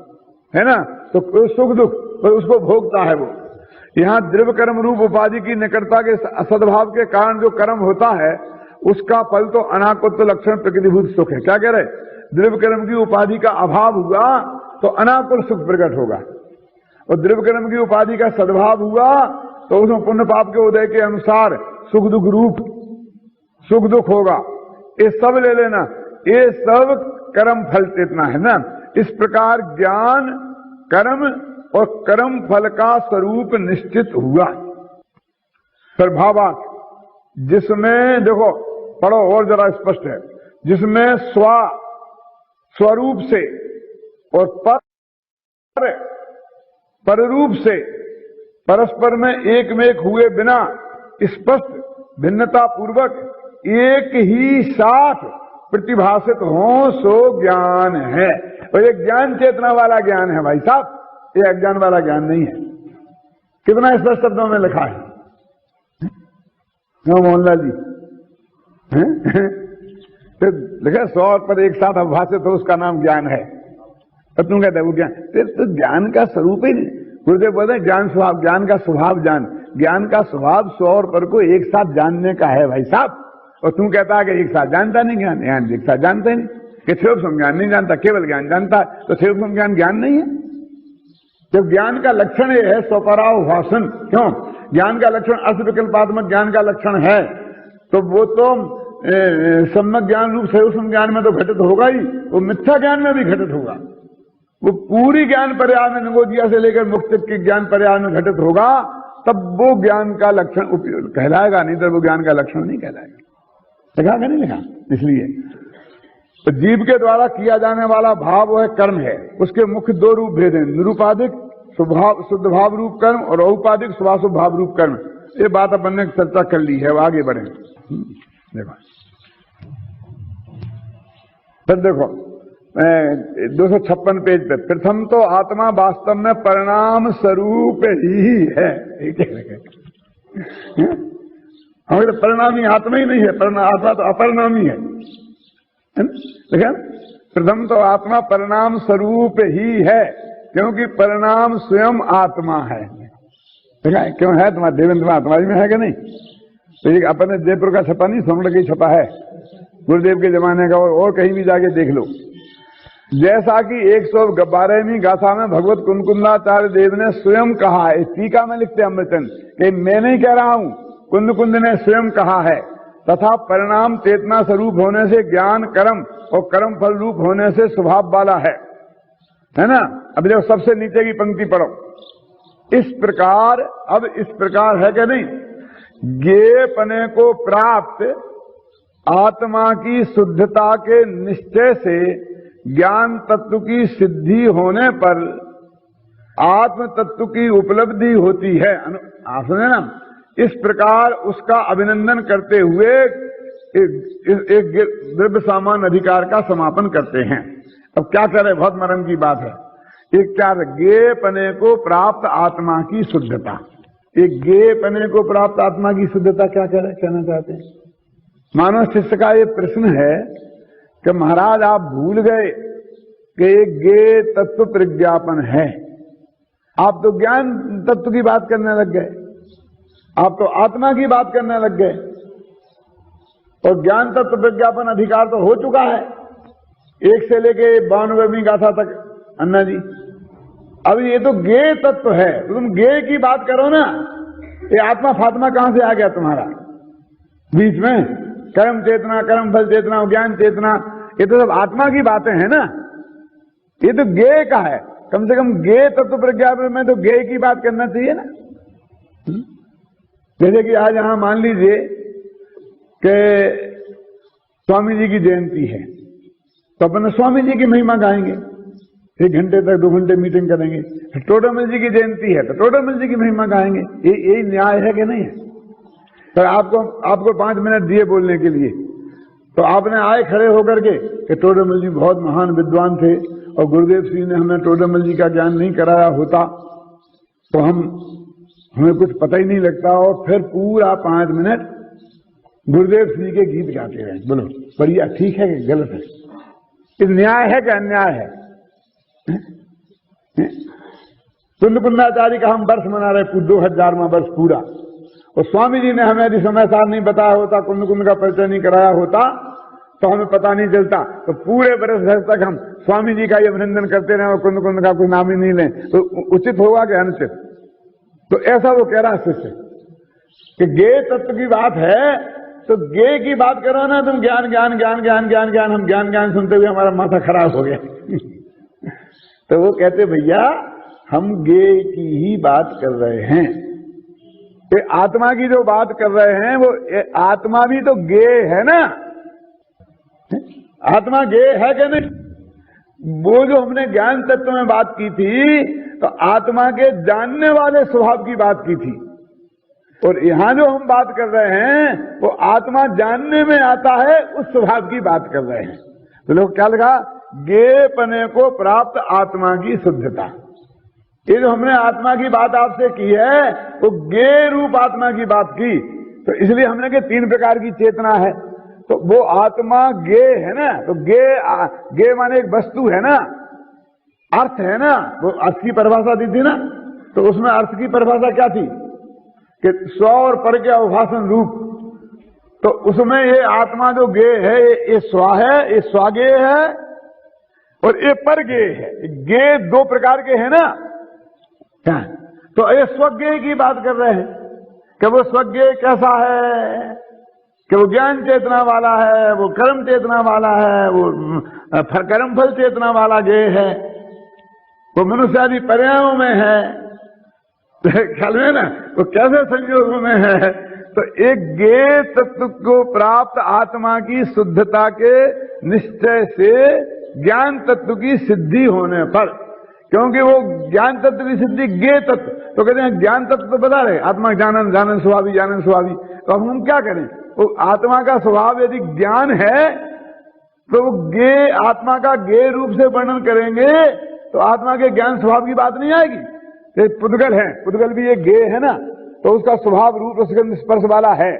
है ना। तो सुख दुख तो उसको भोगता है वो। यहाँ द्रव्य कर्म रूप उपाधि की निकटता के असद्भाव के कारण जो कर्म होता है उसका फल तो अनाकुत लक्षण प्रकृतिभूत सुख है। क्या कह रहे, द्रव्य कर्म की उपाधि का अभाव हुआ तो अनाकुल सुख प्रकट होगा, और द्रव्य कर्म की उपाधि का सद्भाव हुआ तो उसमें पुण्य पाप के उदय के अनुसार सुख दुख रूप सुख दुख होगा। ये सब ले लेना, ये सब कर्म फल चेतना है ना। इस प्रकार ज्ञान कर्म और कर्म फल का स्वरूप निश्चित हुआ। फिर भावार्थ, जिसमें देखो पढ़ो और जरा स्पष्ट है, जिसमें स्वरूप से और पररूप से परस्पर में एक में एक हुए बिना स्पष्ट भिन्नता पूर्वक एक ही साथ प्रतिभाषित हो सो ज्ञान है। और ये ज्ञान चेतना वाला ज्ञान है भाई साहब, ये अज्ञान वाला ज्ञान नहीं है। कितना स्पष्ट शब्दों में लिखा है मोहनलाल जी, तो लिखा 100 पर एक साथ अभाषित हो उसका नाम ज्ञान है। तो तुम कहते वो ज्ञान, तो ज्ञान का स्वरूप ही नहीं। गुरुदेव बोलते हैं ज्ञान स्वभाव, ज्ञान का स्वभाव जान, ज्ञान का स्वभाव 100 पर को एक साथ जानने का है भाई साहब। और तू कहता है कि एक साथ जानता नहीं ज्ञान, ज्ञान एक साथ जानते नहीं, कि क्षेत्र ज्ञान नहीं जानता, केवल ज्ञान जानता है, तो क्षेत्र ज्ञान ज्ञान नहीं है। जब ज्ञान का लक्षण ये है स्वपराव भाषण, क्यों ज्ञान का लक्षण अर्थ विकल्पात्मक ज्ञान का लक्षण है, तो वो तो सम्यक ज्ञान रूप से ज्ञान में तो घटित होगा ही, वो मिथ्या ज्ञान में भी घटित होगा। वो पूरी ज्ञान पर्याय में निगोदिया से लेकर मुक्त के ज्ञान पर्याय में घटित होगा, तब वो ज्ञान का लक्षण कहलाएगा, नहीं तो वो ज्ञान का लक्षण नहीं कहलाएगा। लिखा कि नहीं लिखा? इसलिए तो जीव के द्वारा किया जाने वाला भाव वह कर्म है। उसके मुख्य 2 रूप भेद हैं, निरूपाधिक स्वभाव शुद्ध भाव रूप कर्म और औपाधिक स्वभाव भाव रूप कर्म। ये बात अपन ने चर्चा कर ली है, आगे बढ़े। देखो फिर देखो 256 पेज पे, प्रथम तो आत्मा वास्तव में परिणाम स्वरूप ही है। हमें तो परिणामी आत्मा ही नहीं है, आत्मा तो अपरिणामी है। देखा, प्रथम तो आत्मा परिणाम स्वरूप ही है, क्योंकि परिणाम स्वयं आत्मा है। देखा क्यों है, तुम्हारा देवेंद्र आत्मा में है कि नहीं? तो एक अपने जयपुर का छपा नहीं, सोमड़ का छपा है, गुरुदेव के जमाने का, और कहीं भी जाके देख लो। जैसा कि 112वीं गाथा में भगवत कुंदकुंदाचार्य देव ने स्वयं कहा है, टीका में लिखते अमृतचंद कि मैं नहीं कह रहा हूं, कुंद ने स्वयं कहा है, तथा परिणाम चेतना स्वरूप होने से ज्ञान कर्म और कर्म फल रूप होने से स्वभाव वाला है ना। अब देखो सबसे नीचे की पंक्ति पढ़ो, इस प्रकार, अब इस प्रकार है कि नहीं, ज्ञेयपने को प्राप्त आत्मा की शुद्धता के निश्चय से ज्ञान तत्व की सिद्धि होने पर आत्म तत्व की उपलब्धि होती है। आप सुने ना, इस प्रकार उसका अभिनंदन करते हुए एक द्रव्य सामान अधिकार का समापन करते हैं। अब क्या करें, बहुत मर्म की बात है। एक क्या, ज्ञेयपने को प्राप्त आत्मा की शुद्धता, एक ज्ञेयपने को प्राप्त आत्मा की शुद्धता क्या कहना चाहते हैं? मानो शिष्य का ये प्रश्न है कि महाराज आप भूल गए कि एक ज्ञेय तत्व प्रज्ञापन है, आप तो ज्ञान तत्व की बात करने लग गए, आप तो आत्मा की बात करने लग गए, और ज्ञान तत्व प्रज्ञापन अधिकार तो हो चुका है। 1 से लेके 92वीं गाथा तक अन्ना जी। अब ये तो ज्ञेय तत्व है, तो तुम ज्ञेय की बात करो ना। ये आत्मा फात्मा कहां से आ गया तुम्हारा बीच में? कर्म चेतना, कर्म फल चेतना, ज्ञान चेतना, ये तो सब आत्मा की बातें हैं ना। ये तो ज्ञेय का है, कम से कम ज्ञेय तत्व प्रज्ञा में तो ज्ञेय की बात करना चाहिए ना। जैसे कि आज यहां मान लीजिए कि स्वामी जी की जयंती है, तो अपन स्वामी जी की महिमा गाएंगे, 1 घंटे तक 2 घंटे मीटिंग करेंगे। टोडरमल जी की जयंती है तो टोडरमल जी की महिमा गाएंगे। यही न्याय है कि नहीं है? तो आपको 5 मिनट दिए बोलने के लिए, तो आपने आए खड़े होकर के कि टोडरमल जी बहुत महान विद्वान थे और गुरुदेव श्री ने हमें टोडरमल जी का ज्ञान नहीं कराया होता तो हमें कुछ पता ही नहीं लगता। और फिर पूरा 5 मिनट गुरुदेव श्री के गीत गाते रहे। बोलो बढ़िया, ठीक है कि गलत है? ये न्याय है कि अन्याय है? कुंदाचार्य का हम वर्ष मना रहे 2000वां वर्ष पूरा, और स्वामी जी ने हमें यदि समय सार नहीं बताया होता, कुंद का परिचय नहीं कराया होता तो हमें पता नहीं चलता। तो पूरे वर्ष भर तक हम स्वामी जी का ही अभिनंदन करते रहे और कुंद का कोई नाम ही नहीं लें, तो उचित होगा कि अनुचित? तो ऐसा वो कह रहा है शिष्य कि ज्ञेय तत्व की बात है, तो ज्ञेय की बात करो ना तुम। ज्ञान ज्ञान ज्ञान ज्ञान ज्ञान ज्ञान, हम ज्ञान ज्ञान सुनते हुए हमारा माथा खराब हो गया। तो वो कहते भैया हम ज्ञेय की ही बात कर रहे हैं। ये आत्मा की जो बात कर रहे हैं वो आत्मा भी तो ज्ञेय है ना। आत्मा ज्ञेय है कि नहीं? वो जो हमने ज्ञान तत्व में बात की थी तो आत्मा के जानने वाले स्वभाव की बात की थी, और यहां जो हम बात कर रहे हैं वो आत्मा जानने में आता है उस स्वभाव की बात कर रहे हैं। तो लोग क्या लगा? ज्ञेयपने को प्राप्त आत्मा की शुद्धता। ये जो हमने आत्मा की बात आपसे की है वो ज्ञेय रूप आत्मा की बात की, तो इसलिए हमने कि 3 प्रकार की चेतना है, तो वो आत्मा ज्ञेय है ना। तो ज्ञेय माने एक वस्तु है ना, अर्थ है ना। वो अर्थ की परिभाषा दी थी ना, तो उसमें अर्थ की परिभाषा क्या थी कि स्व और पर के अवभाषण रूप। तो उसमें ये आत्मा जो ज्ञेय है ये स्व है, ये स्वाज्ञेय है, और ये पर ज्ञेय है। ज्ञेय 2 प्रकार के हैं ना। तो ये स्वज्ञेय की बात कर रहे हैं कि वो स्वज्ञेय कैसा है, कि वो ज्ञान चेतना वाला है, वो कर्म चेतना वाला है, वो कर्म फल चेतना वाला ज्ञेय है, वो मनुष्य आदि पर्यायों में है। ख्याल में ना वो कैसे संयोगों में है? तो एक ज्ञेय तत्व को प्राप्त आत्मा की शुद्धता के निश्चय से ज्ञान तत्व की सिद्धि होने पर, क्योंकि वो ज्ञान तत्व की सिद्धि ज्ञेय तत्व, तो कहते हैं ज्ञान तत्व तो बता रहे आत्मा जानन जानन स्वभावी जानन स्वभावी। तो अब हम क्या करें? वो आत्मा का स्वभाव यदि ज्ञान है तो वो ज्ञेय आत्मा का ज्ञेय रूप से वर्णन करेंगे तो आत्मा के ज्ञान स्वभाव की बात नहीं आएगी। पुद्गल है, पुद्गल भी एक ज्ञेय है ना, तो उसका स्वभाव रूप स्कंध स्पर्श वाला है,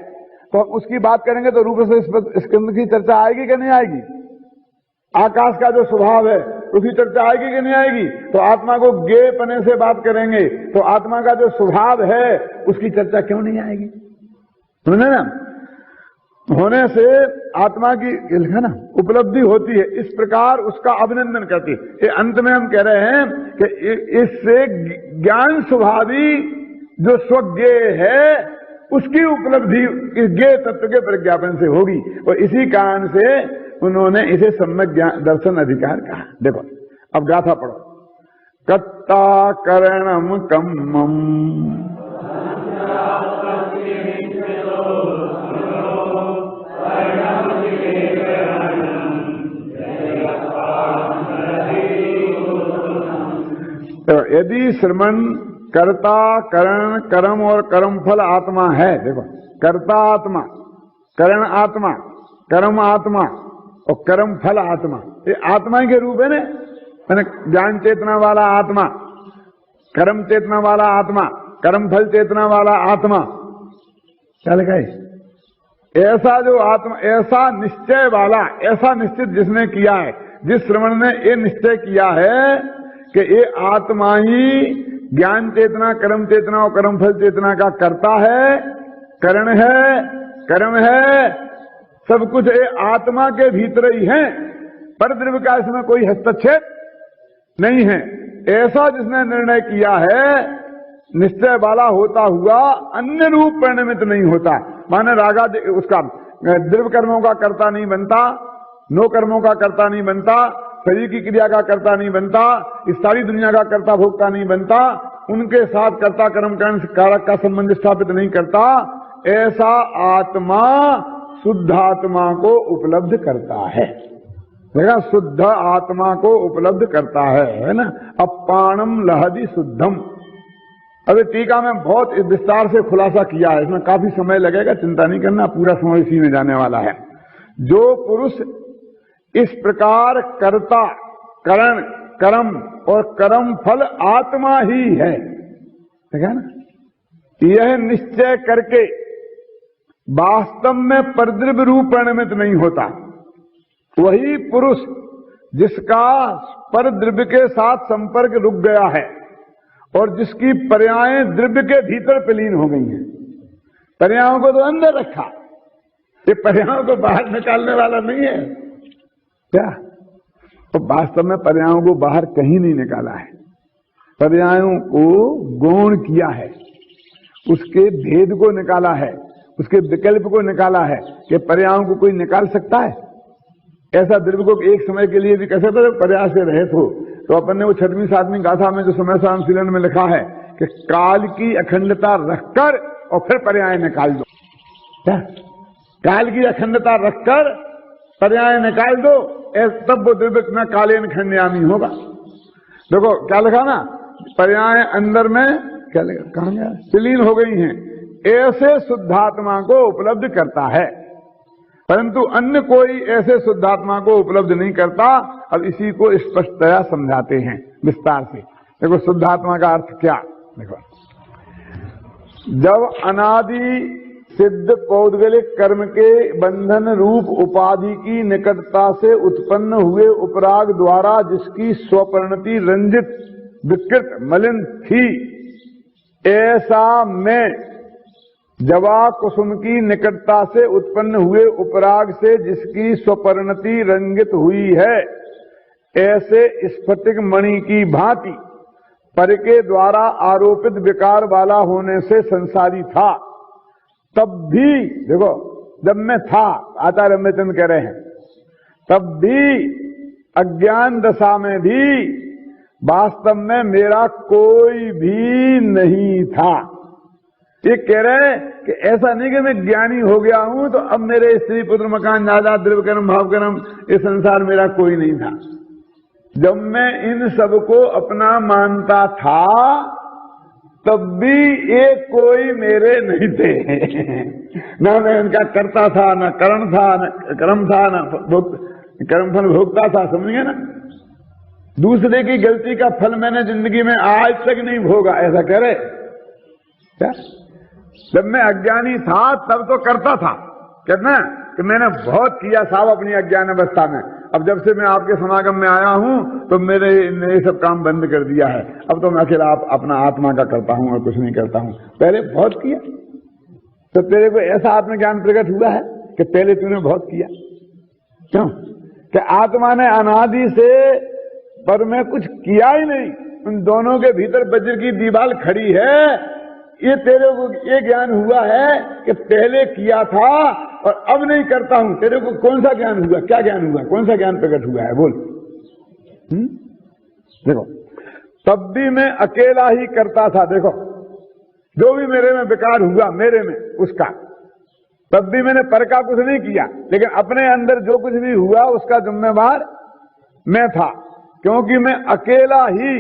तो उसकी बात करेंगे तो रूप से स्कंध की चर्चा आएगी कि नहीं आएगी? आकाश का जो स्वभाव है उसकी चर्चा आएगी कि नहीं आएगी? तो आत्मा को ज्ञेयपने से बात करेंगे तो आत्मा का जो स्वभाव है उसकी चर्चा क्यों नहीं आएगी? समझे ना? होने से आत्मा की लिखा ना उपलब्धि होती है, इस प्रकार उसका अभिनंदन करती है। अंत में हम कह रहे हैं कि इससे ज्ञान स्वभावी जो स्वज्ञेय है उसकी उपलब्धि इस ज्ञेय तत्व के प्रज्ञापन से होगी, और इसी कारण से उन्होंने इसे सम्यक दर्शन अधिकार कहा। देखो अब गाथा पढ़ो। कत्ता करणम कम्मम तो यदि श्रमण कर्ता करण कर्म और कर्म फल आत्मा है, देखो कर्ता आत्मा, करण आत्मा, कर्म आत्मा और कर्म फल आत्मा, ये आत्मा के रूप है ना। मैंने ज्ञान चेतना वाला आत्मा, कर्म चेतना वाला आत्मा, कर्म फल चेतना वाला आत्मा, क्या लिखा है? ऐसा जो आत्मा, ऐसा निश्चय वाला, ऐसा निश्चित जिसने किया है, जिस श्रवण ने ये निश्चय किया है कि ये आत्मा ही ज्ञान चेतना, कर्म चेतना और कर्म फल चेतना का कर्ता है, करण है, कर्म है, सब कुछ ये आत्मा के भीतर ही है। पर द्रव्य का इसमें कोई हस्तक्षेप नहीं है, ऐसा जिसने निर्णय किया है निश्चय वाला होता हुआ अन्य रूप परिणमित नहीं होता। माने रागा उसका द्रव्य कर्मों का कर्ता नहीं बनता, नो कर्मों का कर्ता नहीं बनता, शरीर की क्रिया का कर्ता नहीं बनता, इस सारी दुनिया का कर्ता भोक्ता नहीं बनता, उनके साथ कर्ता कर्म कारक का संबंध स्थापित नहीं करता। ऐसा आत्मा शुद्ध आत्मा को उपलब्ध करता है, देखा, शुद्ध आत्मा को उपलब्ध करता है ना। अपाणम लहदी शुद्धम। अभी टीका में बहुत विस्तार से खुलासा किया है, इसमें काफी समय लगेगा, चिंता नहीं करना, पूरा समय इसी में जाने वाला है। जो पुरुष इस प्रकार कर्ता करण कर्म और कर्म फल आत्मा ही है, देखा ना, यह निश्चय करके वास्तव में परद्रव्य रूप परिणमित नहीं होता, वही पुरुष जिसका पर द्रव्य के साथ संपर्क रुक गया है और जिसकी पर्यायें द्रव्य के भीतर विलीन हो गई हैं। पर्यायों को तो अंदर रखा, ये पर्यायों को बाहर निकालने वाला नहीं है क्या? तो वास्तव में पर्यायों को बाहर कहीं नहीं निकाला है, पर्यायों को गौण किया है, उसके भेद को निकाला है, उसके विकल्प को निकाला है कि पर्यायों को कोई निकाल सकता है। ऐसा द्रव्य को एक समय के लिए भी कह सकता है पर्याय से रहित हो। तो अपन ने वो 6वीं 7वीं गाथा में जो समय सामशीलन में लिखा है कि काल की अखंडता रखकर और फिर पर्याय निकाल दो, क्या? काल की अखंडता रखकर पर्याय निकाल दो, तब वो द्रव्य में कालीन खंडयामी होगा। देखो क्या लिखा ना, पर्याय अंदर में क्या लिखा, कहां गया, विलीन हो गई हैं, ऐसे शुद्धात्मा को उपलब्ध करता है, परंतु अन्य कोई ऐसे शुद्धात्मा को उपलब्ध नहीं करता। अब इसी को स्पष्टतया समझाते हैं विस्तार से। देखो शुद्धात्मा का अर्थ क्या, देखो, जब अनादि सिद्ध पौद्गलिक कर्म के बंधन रूप उपाधि की निकटता से उत्पन्न हुए उपराग द्वारा जिसकी स्वपरिणति रंजित विकृत मलिन थी, ऐसा मैं जवा कुसुम की निकटता से उत्पन्न हुए उपराग से जिसकी स्वपरिणति रंगित हुई है, ऐसे स्फटिक मणि की भांति पर के द्वारा आरोपित विकार वाला होने से संसारी था। तब भी देखो, जब मैं था, आचार्य रम्यचंद कह रहे हैं, तब भी अज्ञान दशा में भी वास्तव में मेरा कोई भी नहीं था। ये कह रहे हैं कि ऐसा नहीं कि मैं ज्ञानी हो गया हूं तो अब मेरे स्त्री पुत्र मकान जायदाद द्रव्य कर्म भाव कर्म ये संसार मेरा कोई नहीं था। जब मैं इन सबको अपना मानता था तब भी एक कोई मेरे नहीं थे ना मैं इनका करता था, ना करण था, ना कर्म था, ना कर्म फल भोगता था, समझिए ना। दूसरे की गलती का फल मैंने जिंदगी में आज तक नहीं भोगा, ऐसा कह रहे क्या? जब मैं अज्ञानी था तब तो करता था, कहना कि मैंने बहुत किया साहब अपनी अज्ञान अवस्था में। अब जब से मैं आपके समागम में आया हूं तो मेरे ये सब काम बंद कर दिया है। अब तो मैं अकेला अपना आत्मा का करता हूं और कुछ नहीं करता हूं। पहले बहुत किया तो तेरे को ऐसा आत्मज्ञान प्रकट हुआ है कि पहले तूने बहुत किया। क्यों? कि आत्मा ने अनादि से पर मैं कुछ किया ही नहीं, उन दोनों के भीतर वज्र की दीवार खड़ी है। ये तेरे को ये ज्ञान हुआ है कि पहले किया था और अब नहीं करता हूं। तेरे को कौन सा ज्ञान हुआ? क्या ज्ञान हुआ? कौन सा ज्ञान प्रकट हुआ है? बोल। देखो, तब भी मैं अकेला ही करता था। देखो, जो भी मेरे में विकार हुआ मेरे में उसका, तब भी मैंने पर का कुछ नहीं किया, लेकिन अपने अंदर जो कुछ भी हुआ उसका जिम्मेवार मैं था, क्योंकि मैं अकेला ही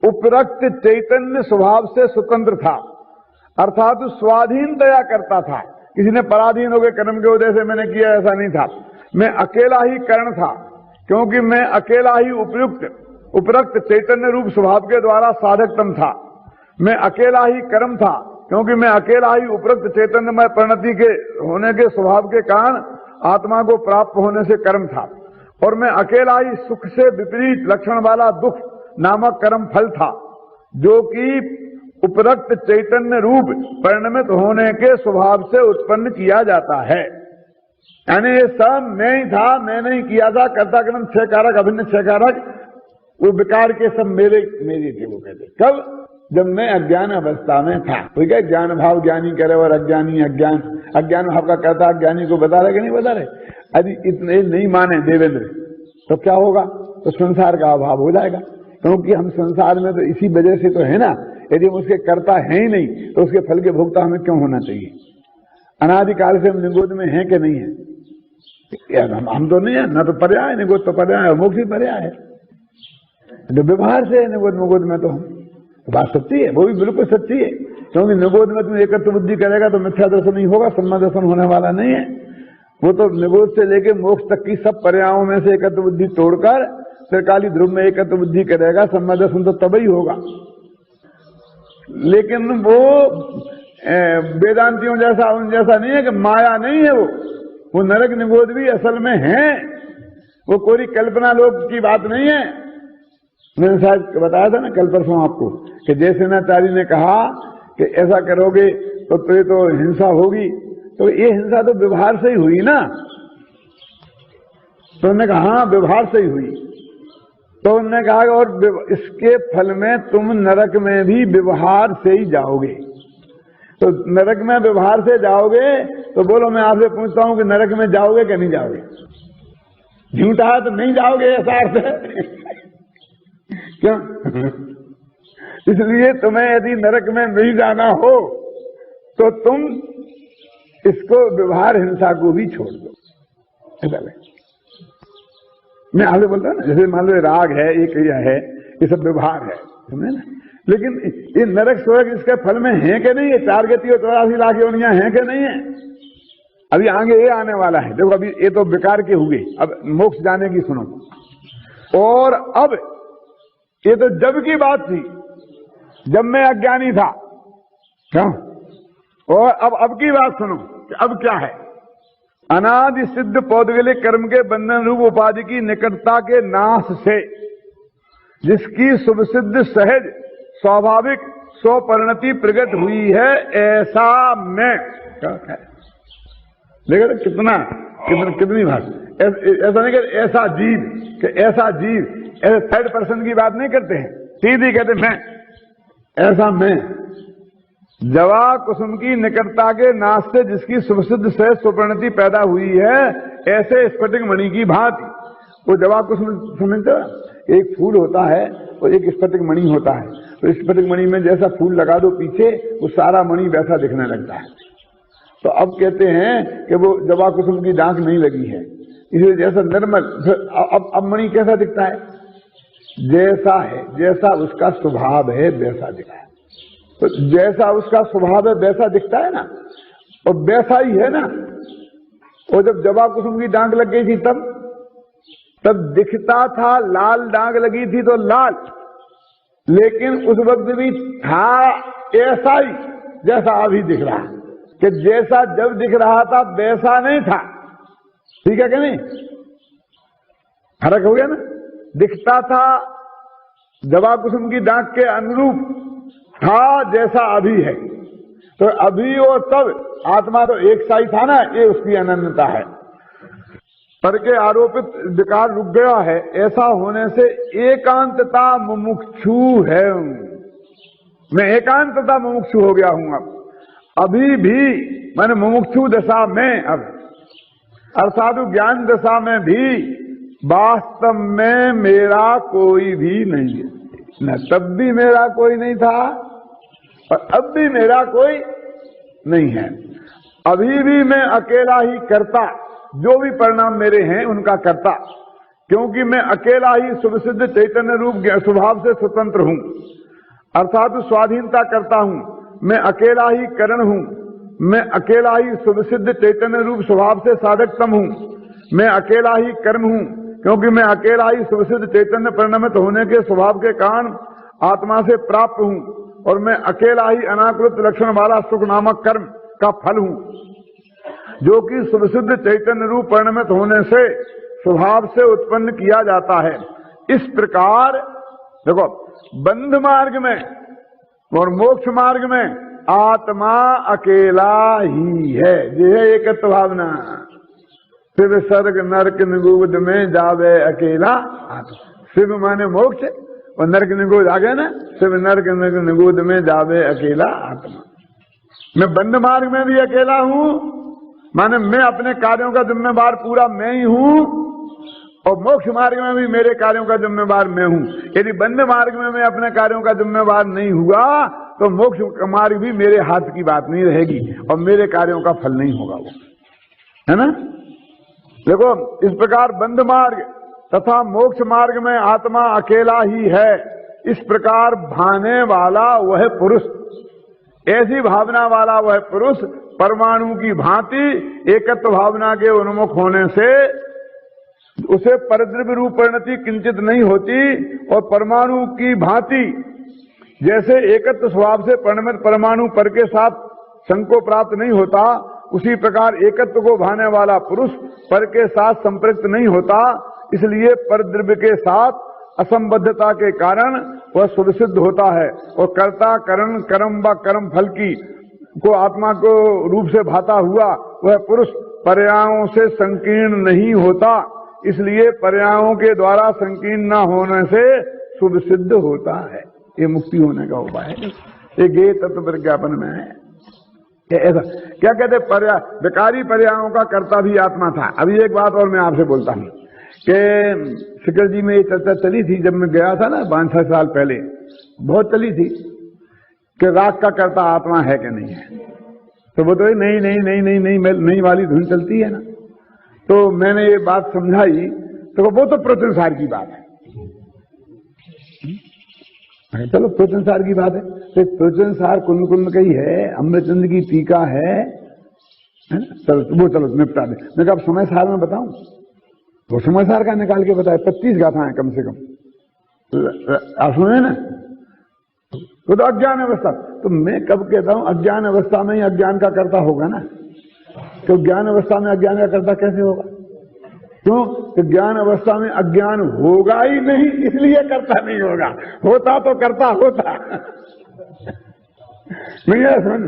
उपरक्त चैतन्य स्वभाव से स्वतंत्र था, अर्थात स्वाधीनतया करता था। किसी ने पराधीन हो गए कर्म के उदय से मैंने किया, ऐसा नहीं था। मैं अकेला ही करण था, क्योंकि मैं अकेला ही उपरक्त चैतन्य रूप स्वभाव के द्वारा साधकतम था। मैं अकेला ही कर्म था, क्योंकि मैं अकेला ही उपरक्त चैतन्यमय परिणति के होने के स्वभाव के कारण आत्मा को प्राप्त होने से कर्म था। और मैं अकेला ही सुख से विपरीत लक्षण वाला दुख नामक कर्म फल था, जो कि उपरक्त चैतन्य रूप परिणमित होने के स्वभाव से उत्पन्न किया जाता है। यानी ये सब मैं ही था, मैंने ही किया था, कर्ता कर्म छह कारक अभिन्न छह कारक, वो विकार के सब मेरे थे। वो कहते कब? जब मैं अज्ञान अवस्था में था। कोई कहे ज्ञान भाव ज्ञानी करे और अज्ञानी अज्ञान भाव का कर्ता अज्ञानी को बता रहे कि नहीं बता रहे? यदि इतने नहीं माने देवेंद्र तो क्या होगा? तो संसार का अभाव हो जाएगा, क्योंकि हम संसार में तो इसी वजह से तो है ना। यदि हम उसके कर्ता हैं ही नहीं तो उसके फल के भोक्ता हमें क्यों होना चाहिए? अनादिकाल से हम निगोद में हैं कि नहीं है? हम तो नहीं है ना, तो पर्याय निगोद तो पर्याय, मोक्ष भी पर्याय है। तो व्यवहार से निगोद मुगोद में तो हम, तो बात सच्ची है, वो भी बिल्कुल सच्ची है। क्योंकि निगोद में तुम एकत्व बुद्धि करेगा तो मिथ्या दर्शन नहीं होगा, सम्मा दर्शन होने वाला नहीं है। वो तो निगोद से लेके मोक्ष तक की सब पर्यायों में से एकत्व बुद्धि तोड़कर फिर काली ध्रुव में एकत्व बुद्धि करेगा, सम्मा दर्शन तो तभी होगा। लेकिन वो वेदांतियों जैसा उन जैसा नहीं है कि माया नहीं है। वो नरक निगोद भी असल में है, वो कोई कल्पना लोक की बात नहीं है। मैंने शायद बताया था ना कल परसों आपको कि जयसेनाचार्य ने कहा कि ऐसा करोगे तो हिंसा होगी, तो ये हिंसा तो व्यवहार से ही हुई ना। तो उन्होंने कहा हाँ व्यवहार से ही हुई। तो उन्होंने कहा और इसके फल में तुम नरक में भी व्यवहार से ही जाओगे। तो नरक में व्यवहार से जाओगे तो बोलो, मैं आपसे पूछता हूं कि नरक में जाओगे कि नहीं जाओगे? झूठा है तो नहीं जाओगे, ऐसा अर्थ है। क्यों? इसलिए तुम्हें यदि नरक में नहीं जाना हो तो तुम इसको व्यवहार हिंसा को भी छोड़ दो। ऐसा मैं आपसे बोलता हूं ना, जैसे मान लो राग है, ये क्रिया है, ये सब व्यवहार है, समझे ना। लेकिन ये नरक स्वर्ग इसके फल में है कि नहीं है? 4 गति और 84 लाख योनियां हैं कि नहीं है? अभी आगे ये आने वाला है। देखो अभी ये तो बेकार के हुए, अब मोक्ष जाने की सुनो। और अब ये तो जब की बात थी, जब मैं अज्ञानी था, क्यों? और अब की बात सुनो कि अब क्या है। अनादि सिद्ध पौद्गलिक कर्म के बंधन रूप उपाधि की निकटता के नाश से जिसकी शुभ सिद्ध सहज स्वाभाविक स्वपरिणति प्रकट हुई है, ऐसा मैं। देखो कितनी बात। ऐसा नहीं कि ऐसा जीव, कि ऐसा जीव, ऐसे थर्ड पर्सन की बात नहीं करते हैं, सीधी कहते मैं, ऐसा मैं। जवा कुसुम की निकटता के नाश से जिसकी सुप्रसिद्ध सहज स्वपरिणति पैदा हुई है, ऐसे स्फटिक मणि की भांति। वो जवा कुसुम समझते हो? एक फूल होता है और एक स्फटिक मणि होता है। तो स्फटिक मणि में जैसा फूल लगा दो पीछे, वो सारा मणि वैसा दिखने लगता है। तो अब कहते हैं कि वो जवा कुसुम की डांक नहीं लगी है, इसलिए जैसा निर्मल। अब मणि कैसा दिखता है? जैसा है, जैसा उसका स्वभाव है वैसा दिखता है। तो जैसा उसका स्वभाव है वैसा दिखता है ना, और वैसा ही है ना। और जब जवा कुसुम की डांक लग गई थी तब दिखता था, लाल डांक लगी थी तो लाल, लेकिन उस वक्त भी था ऐसा ही जैसा अभी दिख रहा है, कि जैसा जब दिख रहा था वैसा नहीं था। ठीक है कि नहीं? फर्क हो गया ना। दिखता था जवा कुसुम की डांक के अनुरूप था जैसा अभी है। तो अभी और तब आत्मा तो एक सा ही था ना, ये उसकी अनन्यता है। पर के आरोपित विकार रुक गया है, ऐसा होने से एकांतता मुमुक्षु है। मैं एकांतता मुमुक्षु हो गया हूं। अब अभी भी मैंने मुमुक्षु दशा में, अब अर्थात ज्ञान दशा में भी वास्तव में मेरा कोई भी नहीं है। न तब भी मेरा कोई नहीं था और अब भी मेरा कोई नहीं है। अभी भी मैं अकेला ही करता, जो भी परिणाम मेरे हैं उनका करता, क्योंकि मैं अकेला ही सुविसिद्ध चैतन्य रूप स्वभाव से स्वतंत्र हूं, अर्थात स्वाधीनता करता हूं। मैं अकेला ही करण हूं, मैं अकेला ही सुविसिद्ध चैतन्य रूप स्वभाव से साधकतम हूं। मैं अकेला ही कर्म हूं, क्योंकि मैं अकेला ही सुविसिद्ध चैतन्य परिणमित होने के स्वभाव के कारण आत्मा से प्राप्त हूं, और मैं अकेला ही अनाकृत लक्षण वाला सुख नामक कर्म का फल हूं, जो कि सुविसिद्ध चैतन्य रूप परिणमित होने से स्वभाव से उत्पन्न किया जाता है। इस प्रकार देखो, बंध मार्ग में और मोक्ष मार्ग में आत्मा अकेला ही है। यह है एकत्व भावना। शिव सर्ग नरक निगूद में जावे अकेला आत्मा। शिव माने मोक्ष और नरक निगूद आ गया ना, शिव नरक निगूद में जावे अकेला आत्मा। मैं बंद मार्ग में भी अकेला हूं, माने मैं अपने कार्यों का जिम्मेवार पूरा मैं ही हूं, और मोक्ष मार्ग में भी मेरे कार्यों का जिम्मेवार मैं हूं। यदि बंद मार्ग में मैं अपने कार्यों का जिम्मेवार नहीं हुआ तो मोक्ष मार्ग भी मेरे हाथ की बात नहीं रहेगी और मेरे कार्यों का फल नहीं होगा वो, है ना। देखो, इस प्रकार बंद मार्ग तथा मोक्ष मार्ग में आत्मा अकेला ही है, इस प्रकार भाने वाला वह पुरुष, ऐसी भावना वाला वह पुरुष परमाणु की भांति एकत्व भावना के उन्मुख होने से उसे परद्रव्य रूप परिणति किंचित नहीं होती, और परमाणु की भांति जैसे एकत्व स्वभाव से परिणमित परमाणु पर के साथ संग को प्राप्त नहीं होता, उसी प्रकार एकत्व को भाने वाला पुरुष पर के साथ संपृक्त नहीं होता। इसलिए परद्रव्य के साथ असंबद्धता के कारण वह सुविसिद्ध होता है, और कर्ता करण कर्म व कर्म फल की को आत्मा को रूप से भाता हुआ वह पुरुष पर्यायों से संकीर्ण नहीं होता। इसलिए पर्यायों के द्वारा संकीर्ण न होने से शुभ सिद्ध होता है। ये मुक्ति होने का उपाय है, ये गे तत्व प्रज्ञापन में है। ऐसा क्या कहते, पर्याय विकारी पर्यायों का कर्ता भी आत्मा था। अभी एक बात और मैं आपसे बोलता हूं कि शिखर जी में ये चर्चा चली थी जब मैं गया था ना 5-6 साल पहले, बहुत चली थी कि राग का कर्ता आत्मा है कि नहीं है। तो वो तो नहीं नहीं नहीं नहीं नहीं नहीं वाली धुन चलती है ना। तो मैंने ये बात समझाई तो वो तो प्रचुरसार की बात है। चलो प्रचुरसार की बात है, तो प्रचुरसार कुंद कुंद का ही है, अमृतचंद की टीका है ना। चलो वो चलो निपटा दे। मैं कहा समय सार में बताऊं, वो समय सार का निकाल के बताए, 25 गाथा है कम से कम। आप सुने ना, तो अज्ञान अवस्था। तो मैं कब कहता हूं अज्ञान अवस्था में ही अज्ञान का कर्ता होगा ना, तो ज्ञान अवस्था में अज्ञान का कर्ता कैसे होगा? क्यों? तो ज्ञान अवस्था में अज्ञान होगा ही नहीं, इसलिए कर्ता नहीं होगा। होता तो कर्ता होता। नहीं है सुन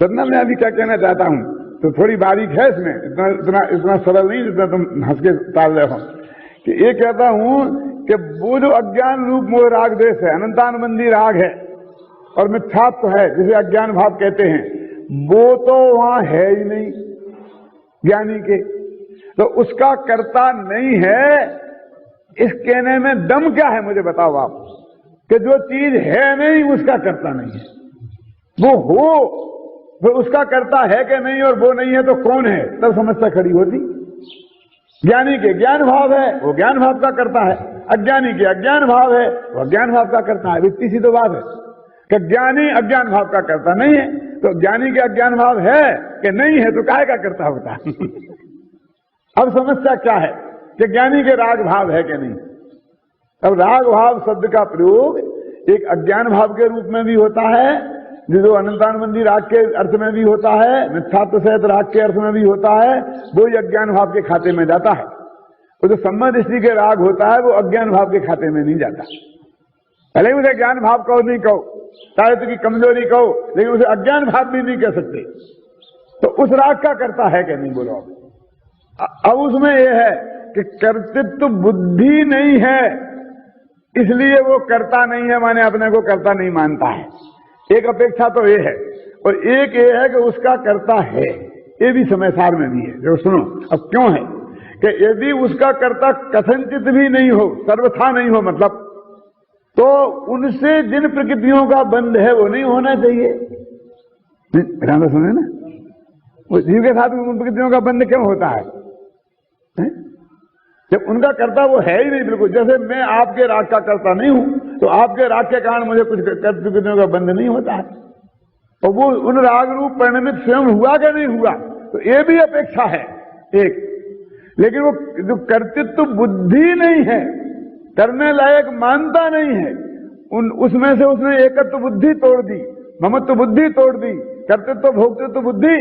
सतना, मैं अभी क्या कहना चाहता हूं तो थोड़ी बारीक है इसमें, इतना इतना इतना सरल नहीं जितना तुम हंस के टाल रहे हो। कि ये कहता हूं कि वो जो अज्ञान रूप मोह राग देश है, अनंतानुबंधी राग है और मिथ्यात्व है जिसे अज्ञान भाव कहते हैं, वो तो वहां है ही नहीं ज्ञानी के। तो उसका कर्ता नहीं है, इस कहने में दम क्या है मुझे बताओ आप, कि जो चीज है नहीं उसका कर्ता नहीं है। वो हो वो उसका कर्ता है कि नहीं, और वो नहीं है तो कौन है, तब समस्या खड़ी होती। ज्ञानी के ज्ञान भाव है, वो ज्ञान भाव का कर्ता है। अज्ञानी के अज्ञान भाव है, वो अज्ञान भाव का कर्ता है। इतनी सी तो बात है कि ज्ञानी अज्ञान भाव का कर्ता नहीं है, तो ज्ञानी के अज्ञान भाव है कि नहीं है तो काहे का कर्ता होता है? अब समस्या क्या है कि ज्ञानी के राग भाव है कि नहीं। अब राग भाव शब्द का प्रयोग एक अज्ञान भाव के रूप में भी होता है, जो अनंतानुबंधी राग के अर्थ में भी होता है, मिथ्यात्व सहित राग के अर्थ में भी होता है, वो ही अज्ञान भाव के खाते में जाता है। वो जो सम्मत दृष्टि के राग होता है वो अज्ञान भाव के खाते में नहीं जाता। पहले उसे ज्ञान भाव कहो नहीं कहो, चाहे तो की कमजोरी कहो, लेकिन उसे अज्ञान भाव भी नहीं कह सकते। तो उस राग का कर्ता है कि नहीं बोलो। अब उसमें यह है कि कर्तृत्व बुद्धि नहीं है, इसलिए वो कर्ता नहीं है, माने अपने को कर्ता नहीं मानता है। एक अपेक्षा तो ये है, और एक ये है कि उसका कर्ता है। ये भी समय सार में भी है। जो सुनो अब क्यों है कि यदि उसका कर्ता कथनचित भी नहीं हो, सर्वथा नहीं हो, मतलब तो उनसे जिन प्रकृतियों का बंध है वो नहीं होना चाहिए। ध्यान सुने ना, वो जीव के साथ उन प्रकृतियों का बंध क्यों होता है? जब उनका कर्ता वो है ही नहीं बिल्कुल। जैसे मैं आपके राग का कर्ता नहीं हूं, तो आपके राग के कारण मुझे कुछ प्रकृतियों का बंध नहीं होता है। और वो उन राग रूप परिणमित स्वयं हुआ कि नहीं हुआ, तो ये भी अपेक्षा है एक। लेकिन वो जो कर्तृत्व बुद्धि नहीं है, करने लायक मानता नहीं है, उसमें से उसने एकत्व बुद्धि तोड़ दी, ममत्व बुद्धि तोड़ दी, कर्तृत्व भोक्तृत्व बुद्धि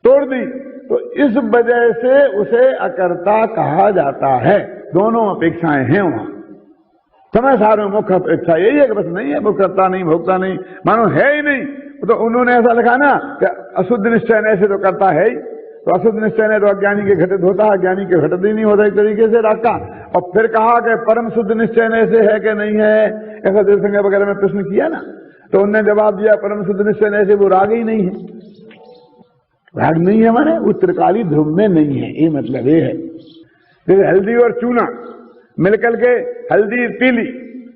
तोड़ दी, तो इस वजह से उसे अकर्ता कहा जाता है। दोनों अपेक्षाएं हैं वहां। समय सारों मुख्य अपेक्षा यही है कि बस नहीं है, वो करता नहीं भोगता नहीं, मानो है ही नहीं। तो उन्होंने ऐसा लिखा ना कि अशुद्ध निश्चय ऐसे तो करता है ही, तो अशुद्ध निश्चय ने तो अज्ञानी के घटित होता है, ज्ञानी के घटित ही नहीं होता एक तरीके से राग का। और फिर कहा कि परम शुद्ध निश्चय ऐसे है कि नहीं है, ऐसा देवसंज्ञा वगैरह में प्रश्न किया ना, तो उनने जवाब दिया परम शुद्ध निश्चय ऐसे वो राग ही नहीं है। राग नहीं है माने उत्तरकाली ध्रुव में नहीं है, ये मतलब ये है। जैसे हल्दी और चूना मिलकर के, हल्दी पीली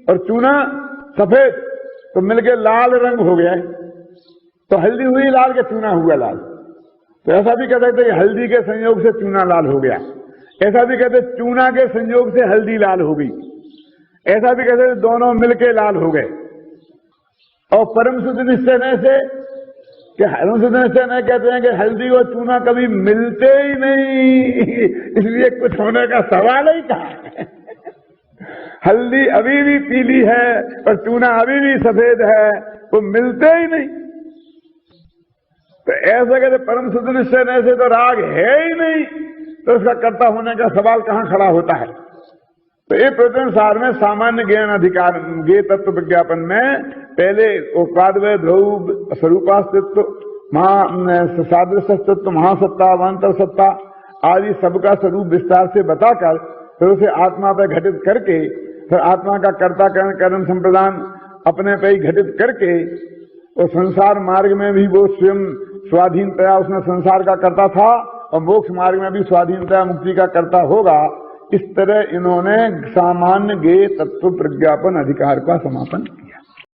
और चूना सफेद, तो मिलके लाल रंग हो गया है, तो हल्दी हुई लाल के चूना हुआ लाल। तो ऐसा भी कह सकते कि हल्दी के संयोग से चूना लाल हो गया, ऐसा भी कहते चूना के संयोग से हल्दी लाल हो गई, ऐसा भी कहते दोनों मिलके लाल हो गए। और परम शुद्ध निश्चय से कि परम शुद्ध निश्चय कहते हैं कि हल्दी और चूना कभी मिलते ही नहीं, इसलिए कुछ होने का सवाल ही कहा है। हल्दी अभी भी पीली है और चूना अभी भी सफेद है, वो मिलते ही नहीं। तो ऐसा कहते परम शुद्ध निश्चय से तो राग है ही नहीं, तो उसका कर्ता होने का सवाल कहां खड़ा होता है। तो ये प्रवचन सार में सामान्य ज्ञान अधिकार ज्ञेय तत्व विज्ञापन में पहले उपाद्वय ध्रुव स्वरूपास्तित्व सादृश्यत्व महासत्ता अवान्तर सत्ता आदि सबका स्वरूप विस्तार से बताकर फिर उसे आत्मा पर घटित करके, फिर आत्मा का कर्ता कर्म संप्रदान अपने पे ही घटित करके, और संसार मार्ग में भी वो स्वयं स्वाधीनतया उसने संसार का कर्ता था और मोक्ष मार्ग में भी स्वाधीनतया मुक्ति का कर्ता होगा। इस तरह इन्होंने सामान्य ज्ञेय तत्व प्रज्ञापन अधिकार का समापन किया।